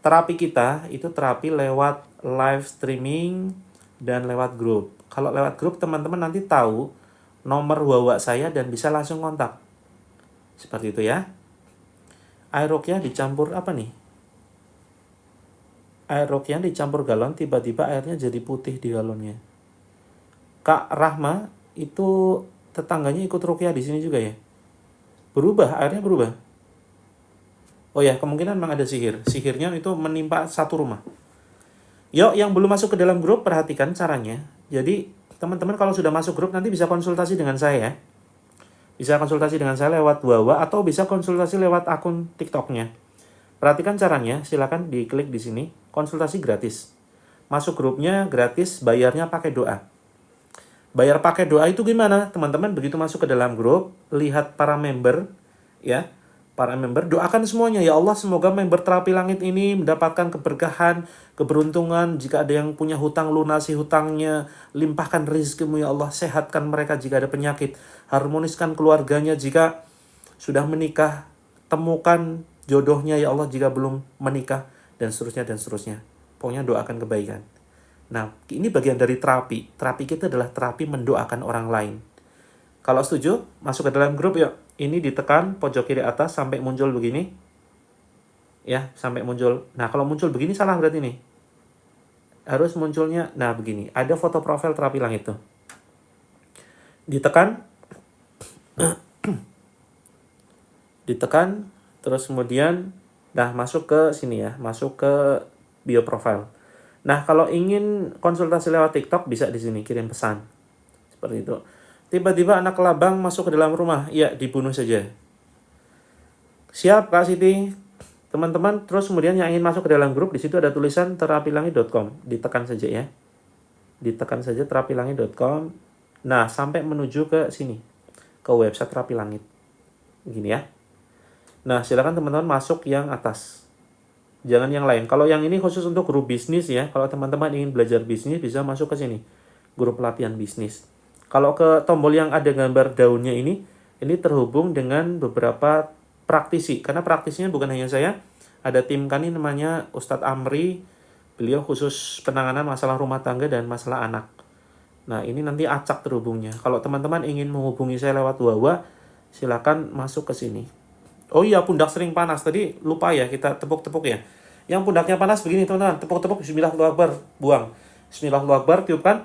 Terapi kita itu terapi lewat live streaming dan lewat grup. Kalau lewat grup teman-teman nanti tahu nomor WhatsApp saya dan bisa langsung kontak. Seperti itu ya. Air ruqyah dicampur apa nih? Air ruqyah dicampur galon, tiba-tiba airnya jadi putih di galonnya. Kak Rahma itu tetangganya ikut ruqyah di sini juga ya? Airnya berubah. Oh ya, kemungkinan memang ada sihir. Sihirnya itu menimpa satu rumah. Yuk, yang belum masuk ke dalam grup, perhatikan caranya. Jadi, teman-teman kalau sudah masuk grup nanti bisa konsultasi dengan saya ya. Bisa konsultasi dengan saya lewat WhatsApp atau bisa konsultasi lewat akun TikToknya. Perhatikan caranya, silakan diklik di sini. Konsultasi gratis. Masuk grupnya gratis, bayarnya pakai doa. Bayar pakai doa itu gimana? Teman-teman begitu masuk ke dalam grup, lihat para member, ya. Para member, doakan semuanya. Ya Allah, semoga member terapi langit ini mendapatkan keberkahan, keberuntungan. Jika ada yang punya hutang, lunasi hutangnya. Limpahkan rezekimu ya Allah. Sehatkan mereka jika ada penyakit. Harmoniskan keluarganya jika sudah menikah. Temukan jodohnya ya Allah jika belum menikah. Dan seterusnya, dan seterusnya. Pokoknya doakan kebaikan. Nah, ini bagian dari terapi. Terapi kita adalah terapi mendoakan orang lain. Kalau setuju, masuk ke dalam grup yuk. Ini ditekan pojok kiri atas sampai muncul begini. Ya, sampai muncul. Nah, kalau muncul begini salah berarti nih. Harus munculnya, nah begini. Ada foto profil terapi langit tuh. Ditekan. Ditekan. Terus kemudian, nah masuk ke sini ya. Masuk ke bio profile. Nah, kalau ingin konsultasi lewat TikTok, bisa di sini, kirim pesan. Seperti itu. Tiba-tiba anak kelabang masuk ke dalam rumah. Ya, dibunuh saja. Siap, Kak Siti. Teman-teman, terus kemudian yang ingin masuk ke dalam grup, di situ ada tulisan terapilangit.com. Ditekan saja ya. Ditekan saja terapilangit.com. Nah, sampai menuju ke sini. Ke website Terapi Langit. Begini ya. Nah, silakan teman-teman masuk yang atas. Jangan yang lain. Kalau yang ini khusus untuk grup bisnis ya. Kalau teman-teman ingin belajar bisnis, bisa masuk ke sini. Grup pelatihan bisnis. Kalau ke tombol yang ada gambar daunnya ini terhubung dengan beberapa praktisi. Karena praktisinya bukan hanya saya. Ada tim kami namanya Ustadz Amri. Beliau khusus penanganan masalah rumah tangga dan masalah anak. Nah, ini nanti acak terhubungnya. Kalau teman-teman ingin menghubungi saya lewat Wawa, silakan masuk ke sini. Oh iya, pundak sering panas. Tadi lupa ya, kita tepuk-tepuk ya. Yang pundaknya panas begini teman-teman. Tepuk-tepuk, Bismillahirrahmanirrahim, buang. Bismillahirrahmanirrahim, tiupkan.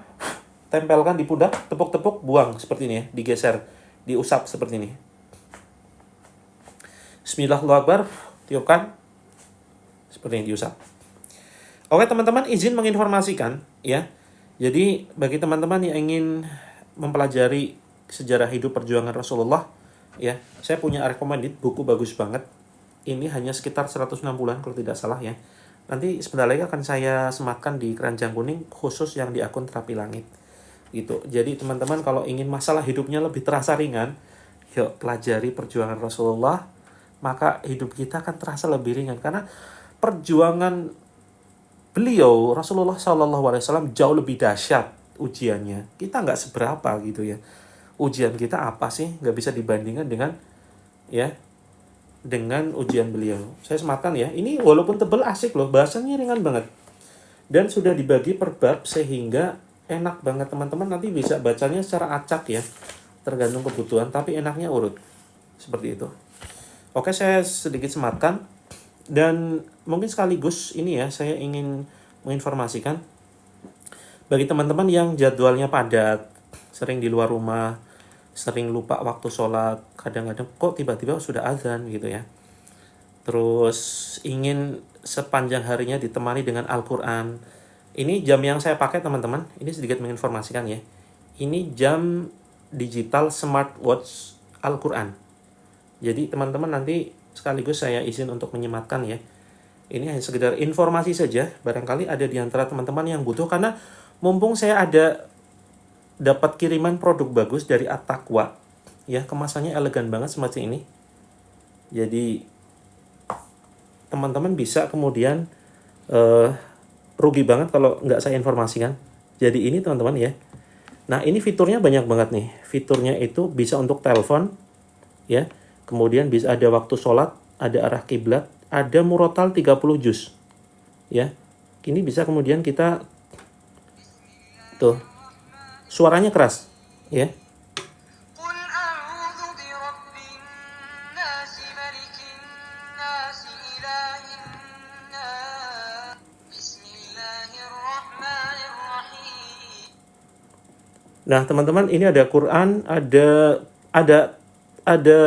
Tempelkan di pundak, tepuk-tepuk, buang. Seperti ini ya, digeser. Diusap seperti ini. Bismillahirrahmanirrahim, tiupkan. Seperti ini, diusap. Oke teman-teman, izin menginformasikan ya. Jadi bagi teman-teman yang ingin mempelajari sejarah hidup perjuangan Rasulullah, ya, saya punya recommended buku bagus banget. Ini hanya sekitar 160-an kalau tidak salah ya. Nanti sebentar lagi akan saya sematkan di keranjang kuning khusus yang di akun Terapi Langit. Gitu. Jadi teman-teman kalau ingin masalah hidupnya lebih terasa ringan, yuk pelajari perjuangan Rasulullah, maka hidup kita akan terasa lebih ringan karena perjuangan beliau Rasulullah SAW jauh lebih dahsyat ujiannya. Kita nggak seberapa gitu ya. Ujian kita apa sih? Nggak bisa dibandingkan dengan ya dengan ujian beliau. Saya sematkan ya. Ini walaupun tebel asik loh, bahasanya ringan banget. Dan sudah dibagi per bab sehingga enak banget teman-teman nanti bisa bacanya secara acak ya. Tergantung kebutuhan, tapi enaknya urut. Seperti itu. Oke, saya sedikit sematkan. Dan mungkin sekaligus ini ya, saya ingin menginformasikan bagi teman-teman yang jadwalnya padat, sering di luar rumah, sering lupa waktu sholat, kadang-kadang kok tiba-tiba sudah azan gitu ya. Terus ingin sepanjang harinya ditemani dengan Al-Quran. Ini jam yang saya pakai teman-teman, ini sedikit menginformasikan ya. Ini jam digital smartwatch Al-Quran. Jadi teman-teman nanti sekaligus saya izin untuk menyematkan ya. Ini hanya sekedar informasi saja, barangkali ada di antara teman-teman yang butuh, karena mumpung saya dapat kiriman produk bagus dari At-Taqwa ya, kemasannya elegan banget seperti ini. Jadi teman-teman bisa kemudian rugi banget kalau nggak saya informasikan. Jadi ini teman-teman ya. Nah ini fiturnya banyak banget nih. Fiturnya itu bisa untuk telepon ya. Kemudian bisa ada waktu sholat, ada arah kiblat, ada murotal 30 juz ya. Ini bisa kemudian kita tuh suaranya keras ya. Nah, teman-teman, ini ada Quran, ada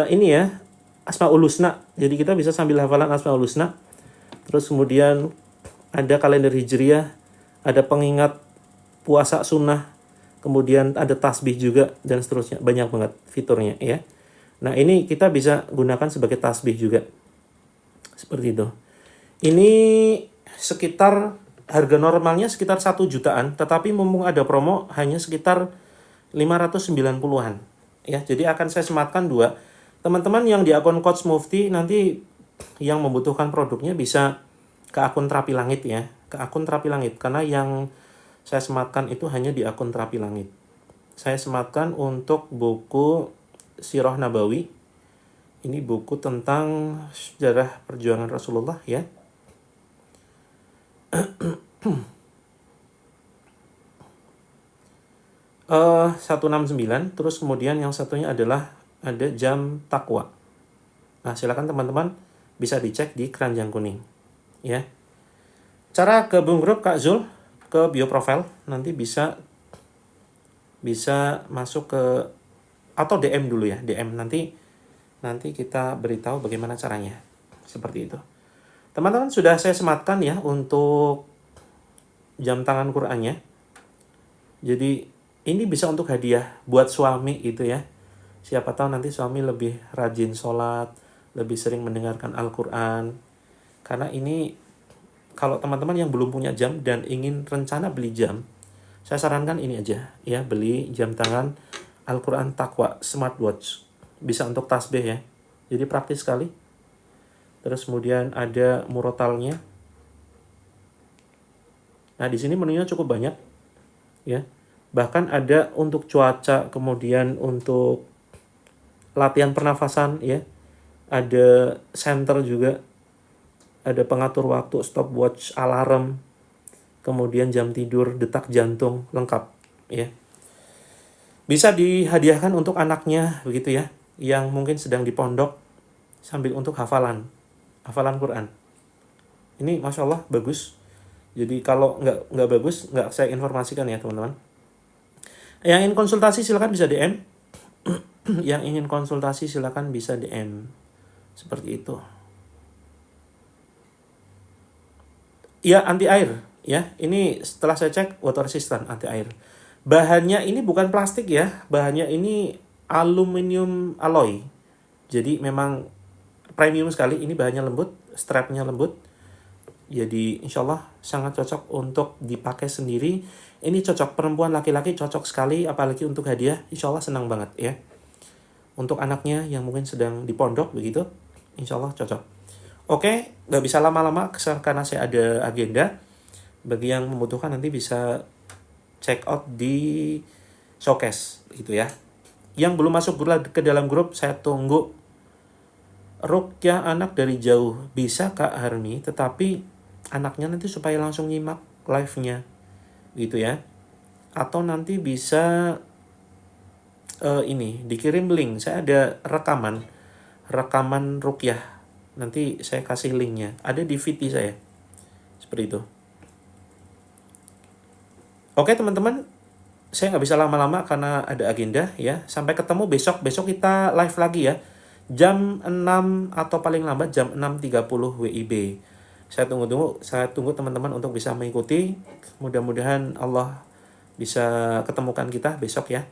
ini ya, Asmaul Husna. Jadi kita bisa sambil hafalan Asmaul Husna. Terus kemudian ada kalender Hijriah, ada pengingat puasa sunnah, kemudian ada tasbih juga dan seterusnya. Banyak banget fiturnya ya. Nah, ini kita bisa gunakan sebagai tasbih juga. Seperti itu. Ini sekitar harga normalnya sekitar 1 jutaan, tetapi mumpung ada promo hanya sekitar 590-an ya. Jadi akan saya sematkan 2. Teman-teman yang di akun Coach Mufti nanti yang membutuhkan produknya bisa ke akun Terapi Langit ya, ke akun Terapi Langit, karena yang saya sematkan itu hanya di akun Terapi Langit. Saya sematkan untuk buku Sirah Nabawi. Ini buku tentang sejarah perjuangan Rasulullah ya. 169, terus kemudian yang satunya adalah ada jam takwa. Nah, silakan teman-teman bisa dicek di keranjang kuning, ya. Cara gabung grup Kak Zul ke bio profile, nanti bisa masuk ke atau DM dulu ya, DM nanti kita beritahu bagaimana caranya. Seperti itu. Teman-teman sudah saya sematkan ya untuk jam tangan Qur'annya. Jadi ini bisa untuk hadiah buat suami itu ya. Siapa tahu nanti suami lebih rajin sholat, lebih sering mendengarkan Al-Quran. Karena ini kalau teman-teman yang belum punya jam dan ingin rencana beli jam, saya sarankan ini aja ya, beli jam tangan Al-Quran Taqwa Smartwatch. Bisa untuk tasbih ya. Jadi praktis sekali. Terus kemudian ada murotalnya. Nah, di sini menunya cukup banyak ya. Bahkan ada untuk cuaca, kemudian untuk latihan pernafasan ya. Ada center juga. Ada pengatur waktu, stopwatch, alarm, kemudian jam tidur, detak jantung, lengkap ya. Bisa dihadiahkan untuk anaknya begitu ya, yang mungkin sedang di pondok sambil untuk hafalan Quran. Ini Masya Allah bagus. Jadi kalau nggak bagus, nggak saya informasikan ya teman-teman. Yang ingin konsultasi silakan bisa DM. Yang ingin konsultasi silakan bisa DM. Seperti itu. Ya, anti air ya. Ini setelah saya cek water resistant, anti air. Bahannya ini bukan plastik ya. Bahannya ini aluminium alloy. Jadi memang premium sekali. Ini bahannya lembut, strapnya lembut. Jadi insya Allah sangat cocok untuk dipakai sendiri. Ini cocok perempuan, laki-laki cocok sekali. Apalagi untuk hadiah, insya Allah senang banget ya. Untuk anaknya yang mungkin sedang di pondok begitu, insya Allah cocok. Oke, nggak bisa lama-lama karena saya ada agenda. Bagi yang membutuhkan nanti bisa check out di showcase gitu ya. Yang belum masuk ke dalam grup, saya tunggu ruqyah anak dari jauh. Bisa Kak Harmi, tetapi anaknya nanti supaya langsung nyimak live-nya gitu ya. Atau nanti bisa ini dikirim link. Saya ada rekaman ruqyah. Nanti saya kasih linknya. Ada di VT saya. Seperti itu. Oke teman-teman. Saya nggak bisa lama-lama karena ada agenda ya. Sampai ketemu besok. Besok kita live lagi ya. Jam 6 atau paling lambat jam 6.30 WIB. Saya tunggu teman-teman untuk bisa mengikuti. Mudah-mudahan Allah bisa ketemukan kita besok ya.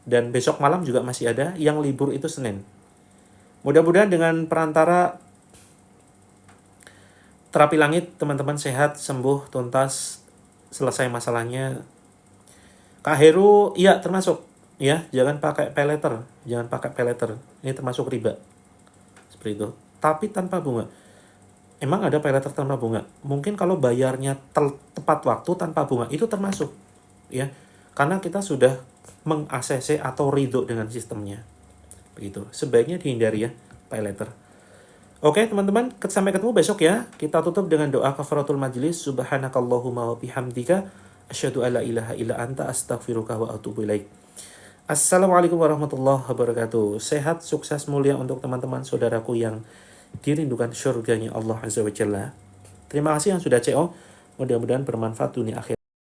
Dan besok malam juga masih ada. Yang libur itu Senin. Mudah-mudahan dengan perantara terapi langit, teman-teman sehat, sembuh, tuntas, selesai masalahnya. Kak Heru, iya termasuk. Ya, jangan pakai paylater. Ini termasuk riba. Seperti itu. Tapi tanpa bunga. Emang ada paylater tanpa bunga? Mungkin kalau bayarnya tepat waktu tanpa bunga, itu termasuk. Ya, karena kita sudah meng-ACC atau ridho dengan sistemnya. Begitu. Sebaiknya dihindari ya, paylater. Oke teman-teman, sampai ketemu besok ya. Kita tutup dengan doa kafaratul majlis. Subhanakallahumma wa bihamdika asyhadu alla ilaha illa anta astaghfiruka wa atubu ilaik. Assalamualaikum warahmatullahi wabarakatuh. Sehat, sukses, mulia untuk teman-teman saudaraku yang dirindukan surganya Allah Azza wa Jalla. Terima kasih yang sudah CO. Mudah-mudahan bermanfaat dunia akhirat.